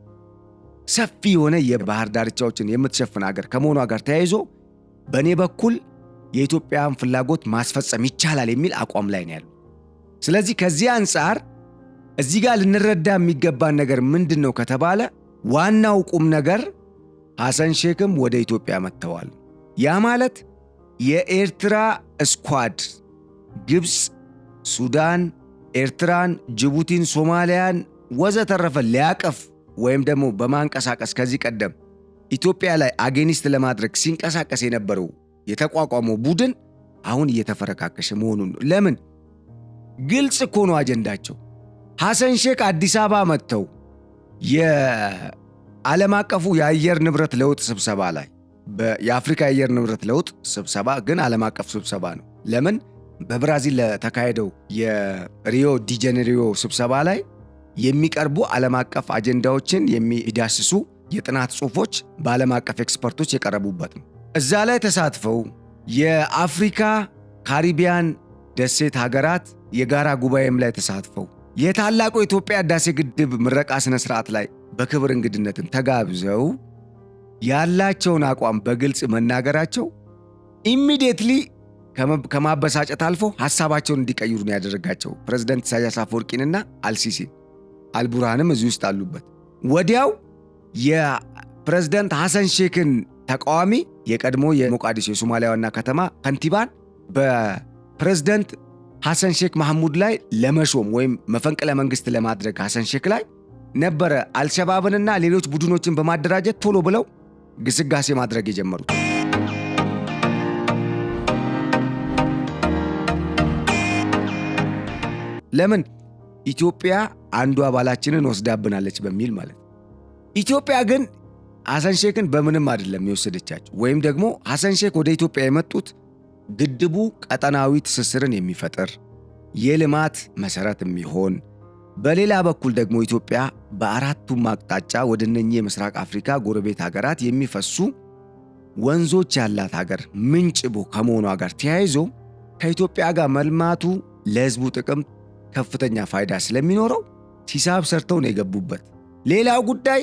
ሰፊ የሆነ የባህር ዳርቻዎችን የምትሸፍን ሀገር ከመሆኗ ጋር ተያይዞ በእኔ በኩል የኢትዮጵያን ፍላጎት ማስፈጸም ይቻላል የሚል አቋም ላይ ነው ያለው። ስለዚህ ከዚህ አንጻር እዚህ ጋር ልንረዳ የሚገባን ነገር ምንድን ነው ከተባለ ዋናው ቁም ነገር ሐሰን ሼክም ወደ ኢትዮጵያ መጥተዋል። ያ ማለት የኤርትራ ስኳድ ግብፅ፣ ሱዳን፣ ኤርትራን፣ ጅቡቲን፣ ሶማሊያን ወዘተረፈ ሊያቀፍ ወይም ደግሞ በማንቀሳቀስ ከዚህ ቀደም ኢትዮጵያ ላይ አጌኒስት ለማድረግ ሲንቀሳቀስ የነበረው የተቋቋመው ቡድን አሁን እየተፈረካከሸ መሆኑን ነው። ለምን? ግልጽ እኮ ነው አጀንዳቸው። ሐሰን ሼክ አዲስ አበባ መጥተው የዓለም አቀፉ የአየር ንብረት ለውጥ ስብሰባ ላይ የአፍሪካ የአየር ንብረት ለውጥ ስብሰባ ግን ዓለም አቀፍ ስብሰባ ነው። ለምን? በብራዚል ለተካሄደው የሪዮ ዲ ጄኔሪዮ ስብሰባ ላይ የሚቀርቡ ዓለም አቀፍ አጀንዳዎችን የሚዳስሱ የጥናት ጽሑፎች በዓለም አቀፍ ኤክስፐርቶች የቀረቡበት ነው። እዛ ላይ ተሳትፈው የአፍሪካ ካሪቢያን ደሴት ሀገራት የጋራ ጉባኤም ላይ ተሳትፈው የታላቁ የኢትዮጵያ ህዳሴ ግድብ ምረቃ ስነ ስርዓት ላይ በክብር እንግድነትም ተጋብዘው ያላቸውን አቋም በግልጽ መናገራቸው ኢሚዲየትሊ ከማበሳጨት አልፎ ሐሳባቸውን እንዲቀይሩ ነው ያደረጋቸው ፕሬዝዳንት ኢሳያስ አፈወርቂንና አልሲሲን። አልቡርሃንም እዚህ ውስጥ አሉበት። ወዲያው የፕሬዝዳንት ሐሰን ሼክን ተቃዋሚ የቀድሞ የሞቃዲሾ የሶማሊያ ዋና ከተማ ከንቲባን በፕሬዝዳንት ሐሰን ሼክ መሐሙድ ላይ ለመሾም ወይም መፈንቅለ መንግስት ለማድረግ ሐሰን ሼክ ላይ ነበረ አልሸባብንና ሌሎች ቡድኖችን በማደራጀት ቶሎ ብለው ግስጋሴ ማድረግ የጀመሩት። ለምን? ኢትዮጵያ አንዱ አባላችንን ወስዳብናለች በሚል ማለት ነው። ኢትዮጵያ ግን ሐሰን ሼክን በምንም አይደለም የወሰደቻቸው። ወይም ደግሞ ሐሰን ሼክ ወደ ኢትዮጵያ የመጡት ግድቡ ቀጠናዊ ትስስርን የሚፈጥር የልማት መሰረት የሚሆን በሌላ በኩል ደግሞ ኢትዮጵያ በአራቱም አቅጣጫ ወደ እነኚህ የምስራቅ አፍሪካ ጎረቤት ሀገራት የሚፈሱ ወንዞች ያላት ሀገር ምንጭ ከመሆኗ ጋር ተያይዞ ከኢትዮጵያ ጋር መልማቱ ለህዝቡ ጥቅም ከፍተኛ ፋይዳ ስለሚኖረው ሂሳብ ሰርተው ነው የገቡበት። ሌላው ጉዳይ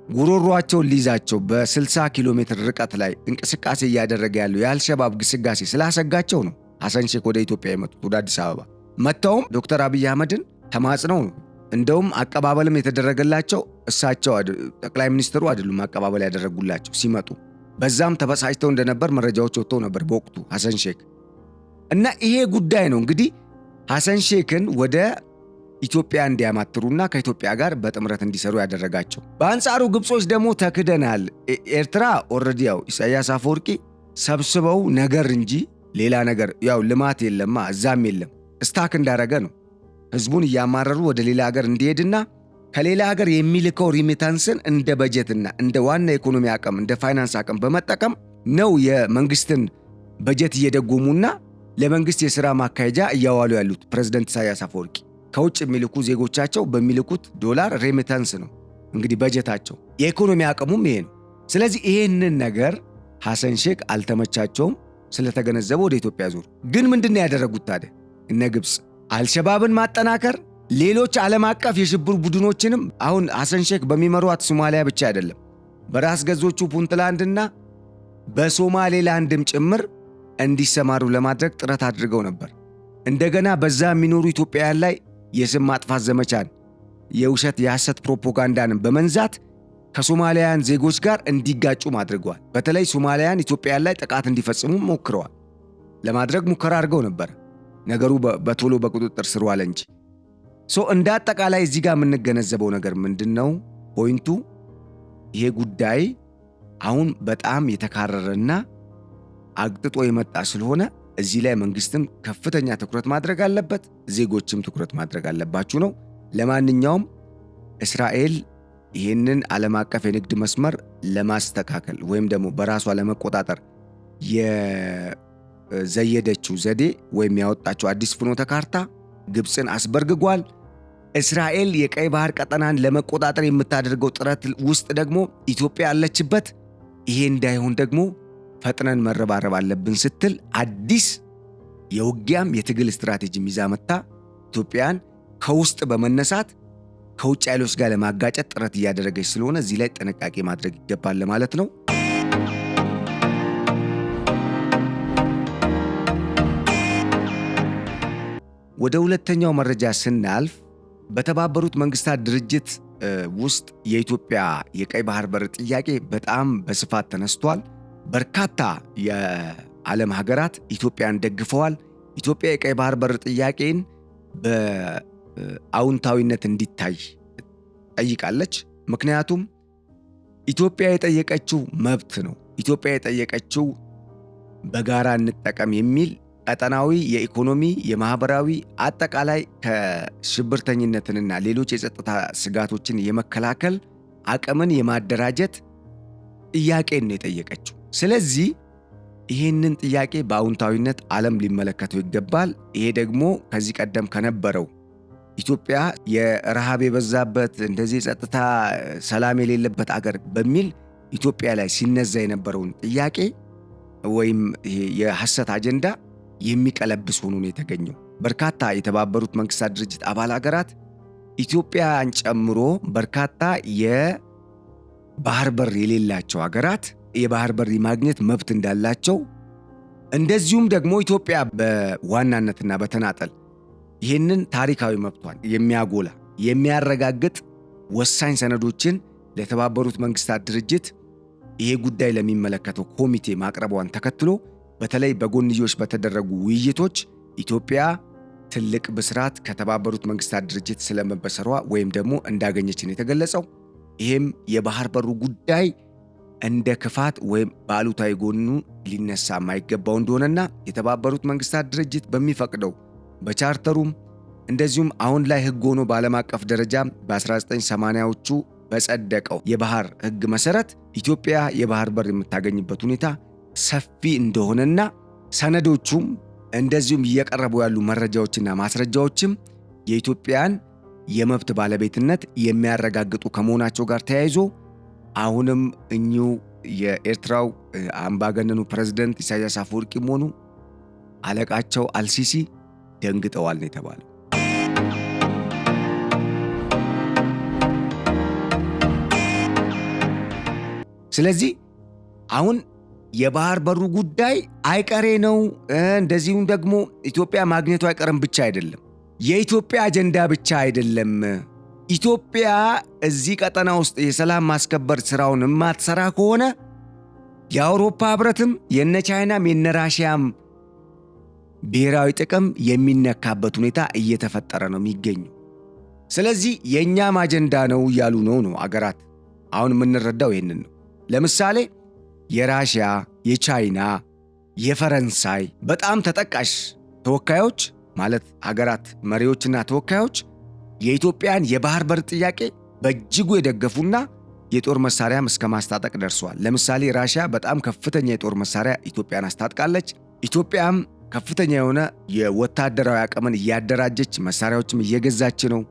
ጉሮሯቸውን ሊይዛቸው በ60 ኪሎ ሜትር ርቀት ላይ እንቅስቃሴ እያደረገ ያለው የአልሸባብ ግስጋሴ ስላሰጋቸው ነው ሐሰን ሼክ ወደ ኢትዮጵያ የመጡት ወደ አዲስ አበባ። መጥተውም ዶክተር አብይ አህመድን ተማጽነው ነው። እንደውም አቀባበልም የተደረገላቸው እሳቸው ጠቅላይ ሚኒስትሩ አይደሉም አቀባበል ያደረጉላቸው ሲመጡ። በዛም ተበሳጭተው እንደነበር መረጃዎች ወጥተው ነበር በወቅቱ ሐሰን ሼክ እና ይሄ ጉዳይ ነው እንግዲህ ሐሰን ሼክን ወደ ኢትዮጵያ እንዲያማትሩና ከኢትዮጵያ ጋር በጥምረት እንዲሰሩ ያደረጋቸው። በአንጻሩ ግብጾች ደግሞ ተክደናል፣ ኤርትራ ኦልሬዲ ያው ኢሳያስ አፈወርቂ ሰብስበው ነገር እንጂ ሌላ ነገር ያው ልማት የለማ እዛም የለም ስታክ እንዳረገ ነው። ህዝቡን እያማረሩ ወደ ሌላ ሀገር እንዲሄድና ከሌላ ሀገር የሚልከው ሪሚታንስን እንደ በጀትና እንደ ዋና ኢኮኖሚ አቅም እንደ ፋይናንስ አቅም በመጠቀም ነው የመንግስትን በጀት እየደጎሙና ለመንግስት የሥራ ማካሄጃ እያዋሉ ያሉት ፕሬዝዳንት ኢሳያስ አፈወርቂ። ከውጭ የሚልኩ ዜጎቻቸው በሚልኩት ዶላር ሬሚታንስ ነው እንግዲህ በጀታቸው። የኢኮኖሚ አቅሙም ይሄ ነው። ስለዚህ ይሄንን ነገር ሐሰን ሼክ አልተመቻቸውም። ስለተገነዘበው ወደ ኢትዮጵያ ዞሩ። ግን ምንድነው ያደረጉት ታዲያ? እነ ግብጽ አልሸባብን ማጠናከር፣ ሌሎች ዓለም አቀፍ የሽብር ቡድኖችንም አሁን ሐሰን ሼክ በሚመሯት ሶማሊያ ብቻ አይደለም በራስ ገዞቹ ፑንትላንድና በሶማሌላንድም ጭምር እንዲሰማሩ ለማድረግ ጥረት አድርገው ነበር። እንደገና በዛ የሚኖሩ ኢትዮጵያውያን ላይ የስም ማጥፋት ዘመቻን፣ የውሸት የሐሰት ፕሮፓጋንዳንም በመንዛት ከሶማሊያን ዜጎች ጋር እንዲጋጩ አድርገዋል። በተለይ ሶማሊያን ኢትዮጵያውያን ላይ ጥቃት እንዲፈጽሙ ሞክረዋል። ለማድረግ ሙከራ አድርገው ነበር። ነገሩ በቶሎ በቁጥጥር ስር ዋለ እንጂ። እንደ አጠቃላይ እዚህ ጋር የምንገነዘበው ነገር ምንድነው? ፖይንቱ ይሄ ጉዳይ አሁን በጣም የተካረረና አግጥጦ የመጣ ስለሆነ እዚህ ላይ መንግስትም ከፍተኛ ትኩረት ማድረግ አለበት፣ ዜጎችም ትኩረት ማድረግ አለባችሁ ነው። ለማንኛውም እስራኤል ይህንን ዓለም አቀፍ የንግድ መስመር ለማስተካከል ወይም ደግሞ በራሷ ለመቆጣጠር የዘየደችው ዘዴ ወይም ያወጣችው አዲስ ፍኖተ ካርታ ግብፅን አስበርግጓል። እስራኤል የቀይ ባህር ቀጠናን ለመቆጣጠር የምታደርገው ጥረት ውስጥ ደግሞ ኢትዮጵያ ያለችበት፣ ይሄ እንዳይሆን ደግሞ ፈጥነን መረባረብ አለብን ስትል አዲስ የውጊያም የትግል ስትራቴጂ ይዛ መጣ። ኢትዮጵያን ከውስጥ በመነሳት ከውጭ ኃይሎች ጋር ለማጋጨት ጥረት እያደረገች ስለሆነ እዚህ ላይ ጥንቃቄ ማድረግ ይገባል ማለት ነው። ወደ ሁለተኛው መረጃ ስናልፍ በተባበሩት መንግስታት ድርጅት ውስጥ የኢትዮጵያ የቀይ ባህር በር ጥያቄ በጣም በስፋት ተነስቷል። በርካታ የዓለም ሀገራት ኢትዮጵያን ደግፈዋል። ኢትዮጵያ የቀይ ባህር በር ጥያቄን በአውንታዊነት እንዲታይ ጠይቃለች። ምክንያቱም ኢትዮጵያ የጠየቀችው መብት ነው። ኢትዮጵያ የጠየቀችው በጋራ እንጠቀም የሚል ቀጠናዊ የኢኮኖሚ፣ የማህበራዊ አጠቃላይ ከሽብርተኝነትንና ሌሎች የጸጥታ ስጋቶችን የመከላከል አቅምን የማደራጀት ጥያቄን ነው የጠየቀችው። ስለዚህ ይህንን ጥያቄ በአውንታዊነት ዓለም ሊመለከተው ይገባል። ይሄ ደግሞ ከዚህ ቀደም ከነበረው ኢትዮጵያ የረሃብ የበዛበት እንደዚህ የጸጥታ ሰላም የሌለበት አገር በሚል ኢትዮጵያ ላይ ሲነዛ የነበረውን ጥያቄ ወይም የሐሰት አጀንዳ የሚቀለብስ ሆኖ ነው የተገኘው። በርካታ የተባበሩት መንግስታት ድርጅት አባል ሀገራት ኢትዮጵያን ጨምሮ በርካታ የባህር በር የሌላቸው ሀገራት የባህር በር ማግኘት መብት እንዳላቸው፣ እንደዚሁም ደግሞ ኢትዮጵያ በዋናነትና በተናጠል ይህንን ታሪካዊ መብቷን የሚያጎላ የሚያረጋግጥ ወሳኝ ሰነዶችን ለተባበሩት መንግስታት ድርጅት ይሄ ጉዳይ ለሚመለከተው ኮሚቴ ማቅረቧን ተከትሎ በተለይ በጎንዮሽ በተደረጉ ውይይቶች ኢትዮጵያ ትልቅ ብስራት ከተባበሩት መንግስታት ድርጅት ስለመበሰሯ ወይም ደግሞ እንዳገኘችን የተገለጸው። ይህም የባህር በሩ ጉዳይ እንደ ክፋት ወይም በአሉታዊ ጎኑ ሊነሳ የማይገባው እንደሆነና የተባበሩት መንግስታት ድርጅት በሚፈቅደው በቻርተሩም እንደዚሁም አሁን ላይ ህግ ሆኖ በዓለም አቀፍ ደረጃ በ1980ዎቹ በጸደቀው የባህር ህግ መሰረት ኢትዮጵያ የባህር በር የምታገኝበት ሁኔታ ሰፊ እንደሆነና ሰነዶቹም እንደዚሁም እየቀረቡ ያሉ መረጃዎችና ማስረጃዎችም የኢትዮጵያን የመብት ባለቤትነት የሚያረጋግጡ ከመሆናቸው ጋር ተያይዞ አሁንም እኚሁ የኤርትራው አምባገነኑ ፕሬዝዳንት ኢሳያስ አፈወርቂም ሆኑ አለቃቸው አልሲሲ ደንግጠዋል ነው የተባለው። ስለዚህ አሁን የባህር በሩ ጉዳይ አይቀሬ ነው፣ እንደዚሁም ደግሞ ኢትዮጵያ ማግኘቱ አይቀርም ብቻ አይደለም። የኢትዮጵያ አጀንዳ ብቻ አይደለም። ኢትዮጵያ እዚህ ቀጠና ውስጥ የሰላም ማስከበር ስራውን የማትሰራ ከሆነ የአውሮፓ ህብረትም የነ ቻይናም የነ ራሽያም ብሔራዊ ጥቅም የሚነካበት ሁኔታ እየተፈጠረ ነው የሚገኘው። ስለዚህ የእኛም አጀንዳ ነው እያሉ ነው አገራት። አሁን የምንረዳው ይህንን ነው። ለምሳሌ የራሽያ፣ የቻይና፣ የፈረንሳይ በጣም ተጠቃሽ ተወካዮች ማለት ሀገራት መሪዎችና ተወካዮች የኢትዮጵያን የባህር በር ጥያቄ በእጅጉ የደገፉና የጦር መሳሪያም እስከ ማስታጠቅ ደርሰዋል። ለምሳሌ ራሽያ በጣም ከፍተኛ የጦር መሳሪያ ኢትዮጵያን አስታጥቃለች። ኢትዮጵያም ከፍተኛ የሆነ የወታደራዊ አቅምን እያደራጀች መሳሪያዎችም እየገዛች ነው።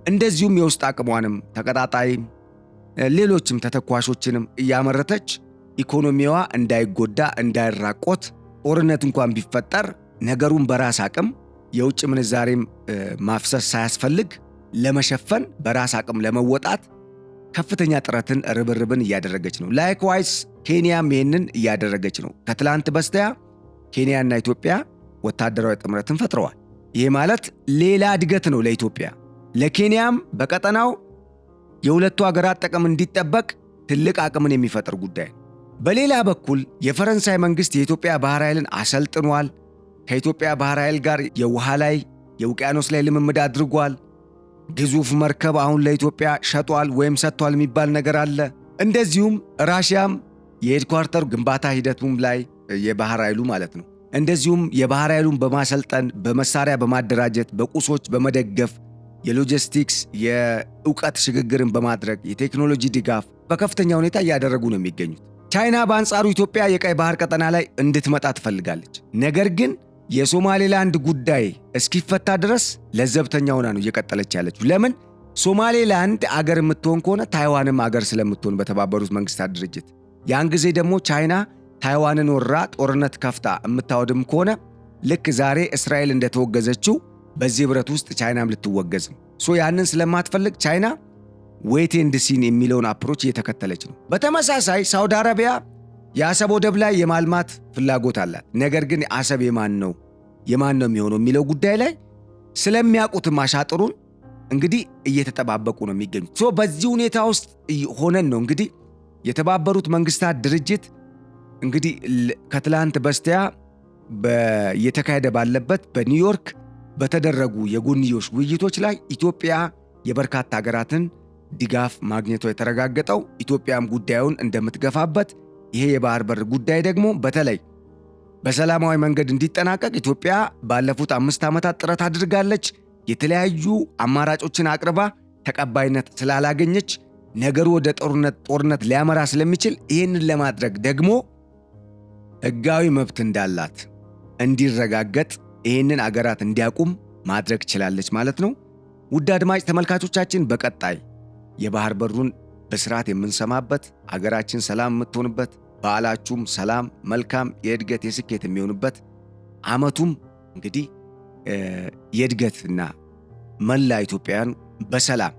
እንደዚሁም የውስጥ አቅሟንም ተቀጣጣይ ሌሎችም ተተኳሾችንም እያመረተች ኢኮኖሚዋ እንዳይጎዳ እንዳይራቆት፣ ጦርነት እንኳን ቢፈጠር ነገሩን በራስ አቅም የውጭ ምንዛሬም ማፍሰስ ሳያስፈልግ ለመሸፈን በራስ አቅም ለመወጣት ከፍተኛ ጥረትን ርብርብን እያደረገች ነው። ላይክዋይስ ኬንያም ይህንን እያደረገች ነው። ከትላንት በስቲያ ኬንያና ኢትዮጵያ ወታደራዊ ጥምረትን ፈጥረዋል። ይህ ማለት ሌላ እድገት ነው ለኢትዮጵያ። ለኬንያም በቀጠናው የሁለቱ ሀገራት ጥቅም እንዲጠበቅ ትልቅ አቅምን የሚፈጥር ጉዳይ ነው። በሌላ በኩል የፈረንሳይ መንግስት የኢትዮጵያ ባህር ኃይልን አሰልጥኗል። ከኢትዮጵያ ባህር ኃይል ጋር የውሃ ላይ የውቅያኖስ ላይ ልምምድ አድርጓል። ግዙፍ መርከብ አሁን ለኢትዮጵያ ሸጧል ወይም ሰጥቷል የሚባል ነገር አለ። እንደዚሁም ራሽያም የሄድኳርተር ግንባታ ሂደቱም ላይ የባህር ኃይሉ ማለት ነው። እንደዚሁም የባህር ኃይሉን በማሰልጠን በመሳሪያ በማደራጀት በቁሶች በመደገፍ የሎጂስቲክስ የእውቀት ሽግግርን በማድረግ የቴክኖሎጂ ድጋፍ በከፍተኛ ሁኔታ እያደረጉ ነው የሚገኙት። ቻይና በአንጻሩ ኢትዮጵያ የቀይ ባህር ቀጠና ላይ እንድትመጣ ትፈልጋለች። ነገር ግን የሶማሌላንድ ጉዳይ እስኪፈታ ድረስ ለዘብተኛ ሆና ነው እየቀጠለች ያለችው። ለምን? ሶማሌላንድ አገር የምትሆን ከሆነ ታይዋንም አገር ስለምትሆን በተባበሩት መንግስታት ድርጅት፣ ያን ጊዜ ደግሞ ቻይና ታይዋንን ወራ ጦርነት ከፍታ የምታወድም ከሆነ ልክ ዛሬ እስራኤል እንደተወገዘችው በዚህ ህብረት ውስጥ ቻይናም ልትወገዝ ነው። ያንን ስለማትፈልግ ቻይና ዌት ኤንድ ሲን የሚለውን አፕሮች እየተከተለች ነው። በተመሳሳይ ሳውዲ አረቢያ የአሰብ ወደብ ላይ የማልማት ፍላጎት አላት። ነገር ግን አሰብ የማን ነው የሚሆነው የሚለው ጉዳይ ላይ ስለሚያውቁትም አሻጥሩን እንግዲህ እየተጠባበቁ ነው የሚገኙት። በዚህ ሁኔታ ውስጥ ሆነን ነው እንግዲህ የተባበሩት መንግስታት ድርጅት እንግዲህ ከትላንት በስቲያ እየተካሄደ ባለበት በኒውዮርክ በተደረጉ የጎንዮሽ ውይይቶች ላይ ኢትዮጵያ የበርካታ ሀገራትን ድጋፍ ማግኘቷ የተረጋገጠው፣ ኢትዮጵያም ጉዳዩን እንደምትገፋበት፣ ይሄ የባህር በር ጉዳይ ደግሞ በተለይ በሰላማዊ መንገድ እንዲጠናቀቅ ኢትዮጵያ ባለፉት 5 ዓመታት ጥረት አድርጋለች። የተለያዩ አማራጮችን አቅርባ ተቀባይነት ስላላገኘች ነገሩ ወደ ጦርነት ሊያመራ ስለሚችል ይህንን ለማድረግ ደግሞ ሕጋዊ መብት እንዳላት እንዲረጋገጥ ይህንን አገራት እንዲያቁም ማድረግ ችላለች ማለት ነው። ውድ አድማጭ ተመልካቾቻችን በቀጣይ የባህር በሩን በስርዓት የምንሰማበት አገራችን ሰላም የምትሆንበት በዓላችሁም ሰላም፣ መልካም የእድገት የስኬት የሚሆንበት ዓመቱም እንግዲህ የእድገትና መላ ኢትዮጵያውያን በሰላም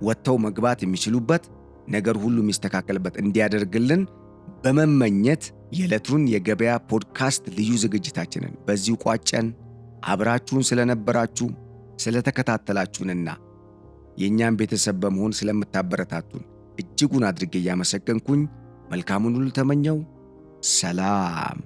ወጥተው መግባት የሚችሉበት ነገር ሁሉ የሚስተካከልበት እንዲያደርግልን በመመኘት የዕለቱን የገበያ ፖድካስት ልዩ ዝግጅታችንን በዚሁ ቋጨን። አብራችሁን ስለነበራችሁ ስለተከታተላችሁንና የእኛም ቤተሰብ በመሆን ስለምታበረታቱን እጅጉን አድርጌ እያመሰገንኩኝ መልካሙን ሁሉ ተመኘው። ሰላም።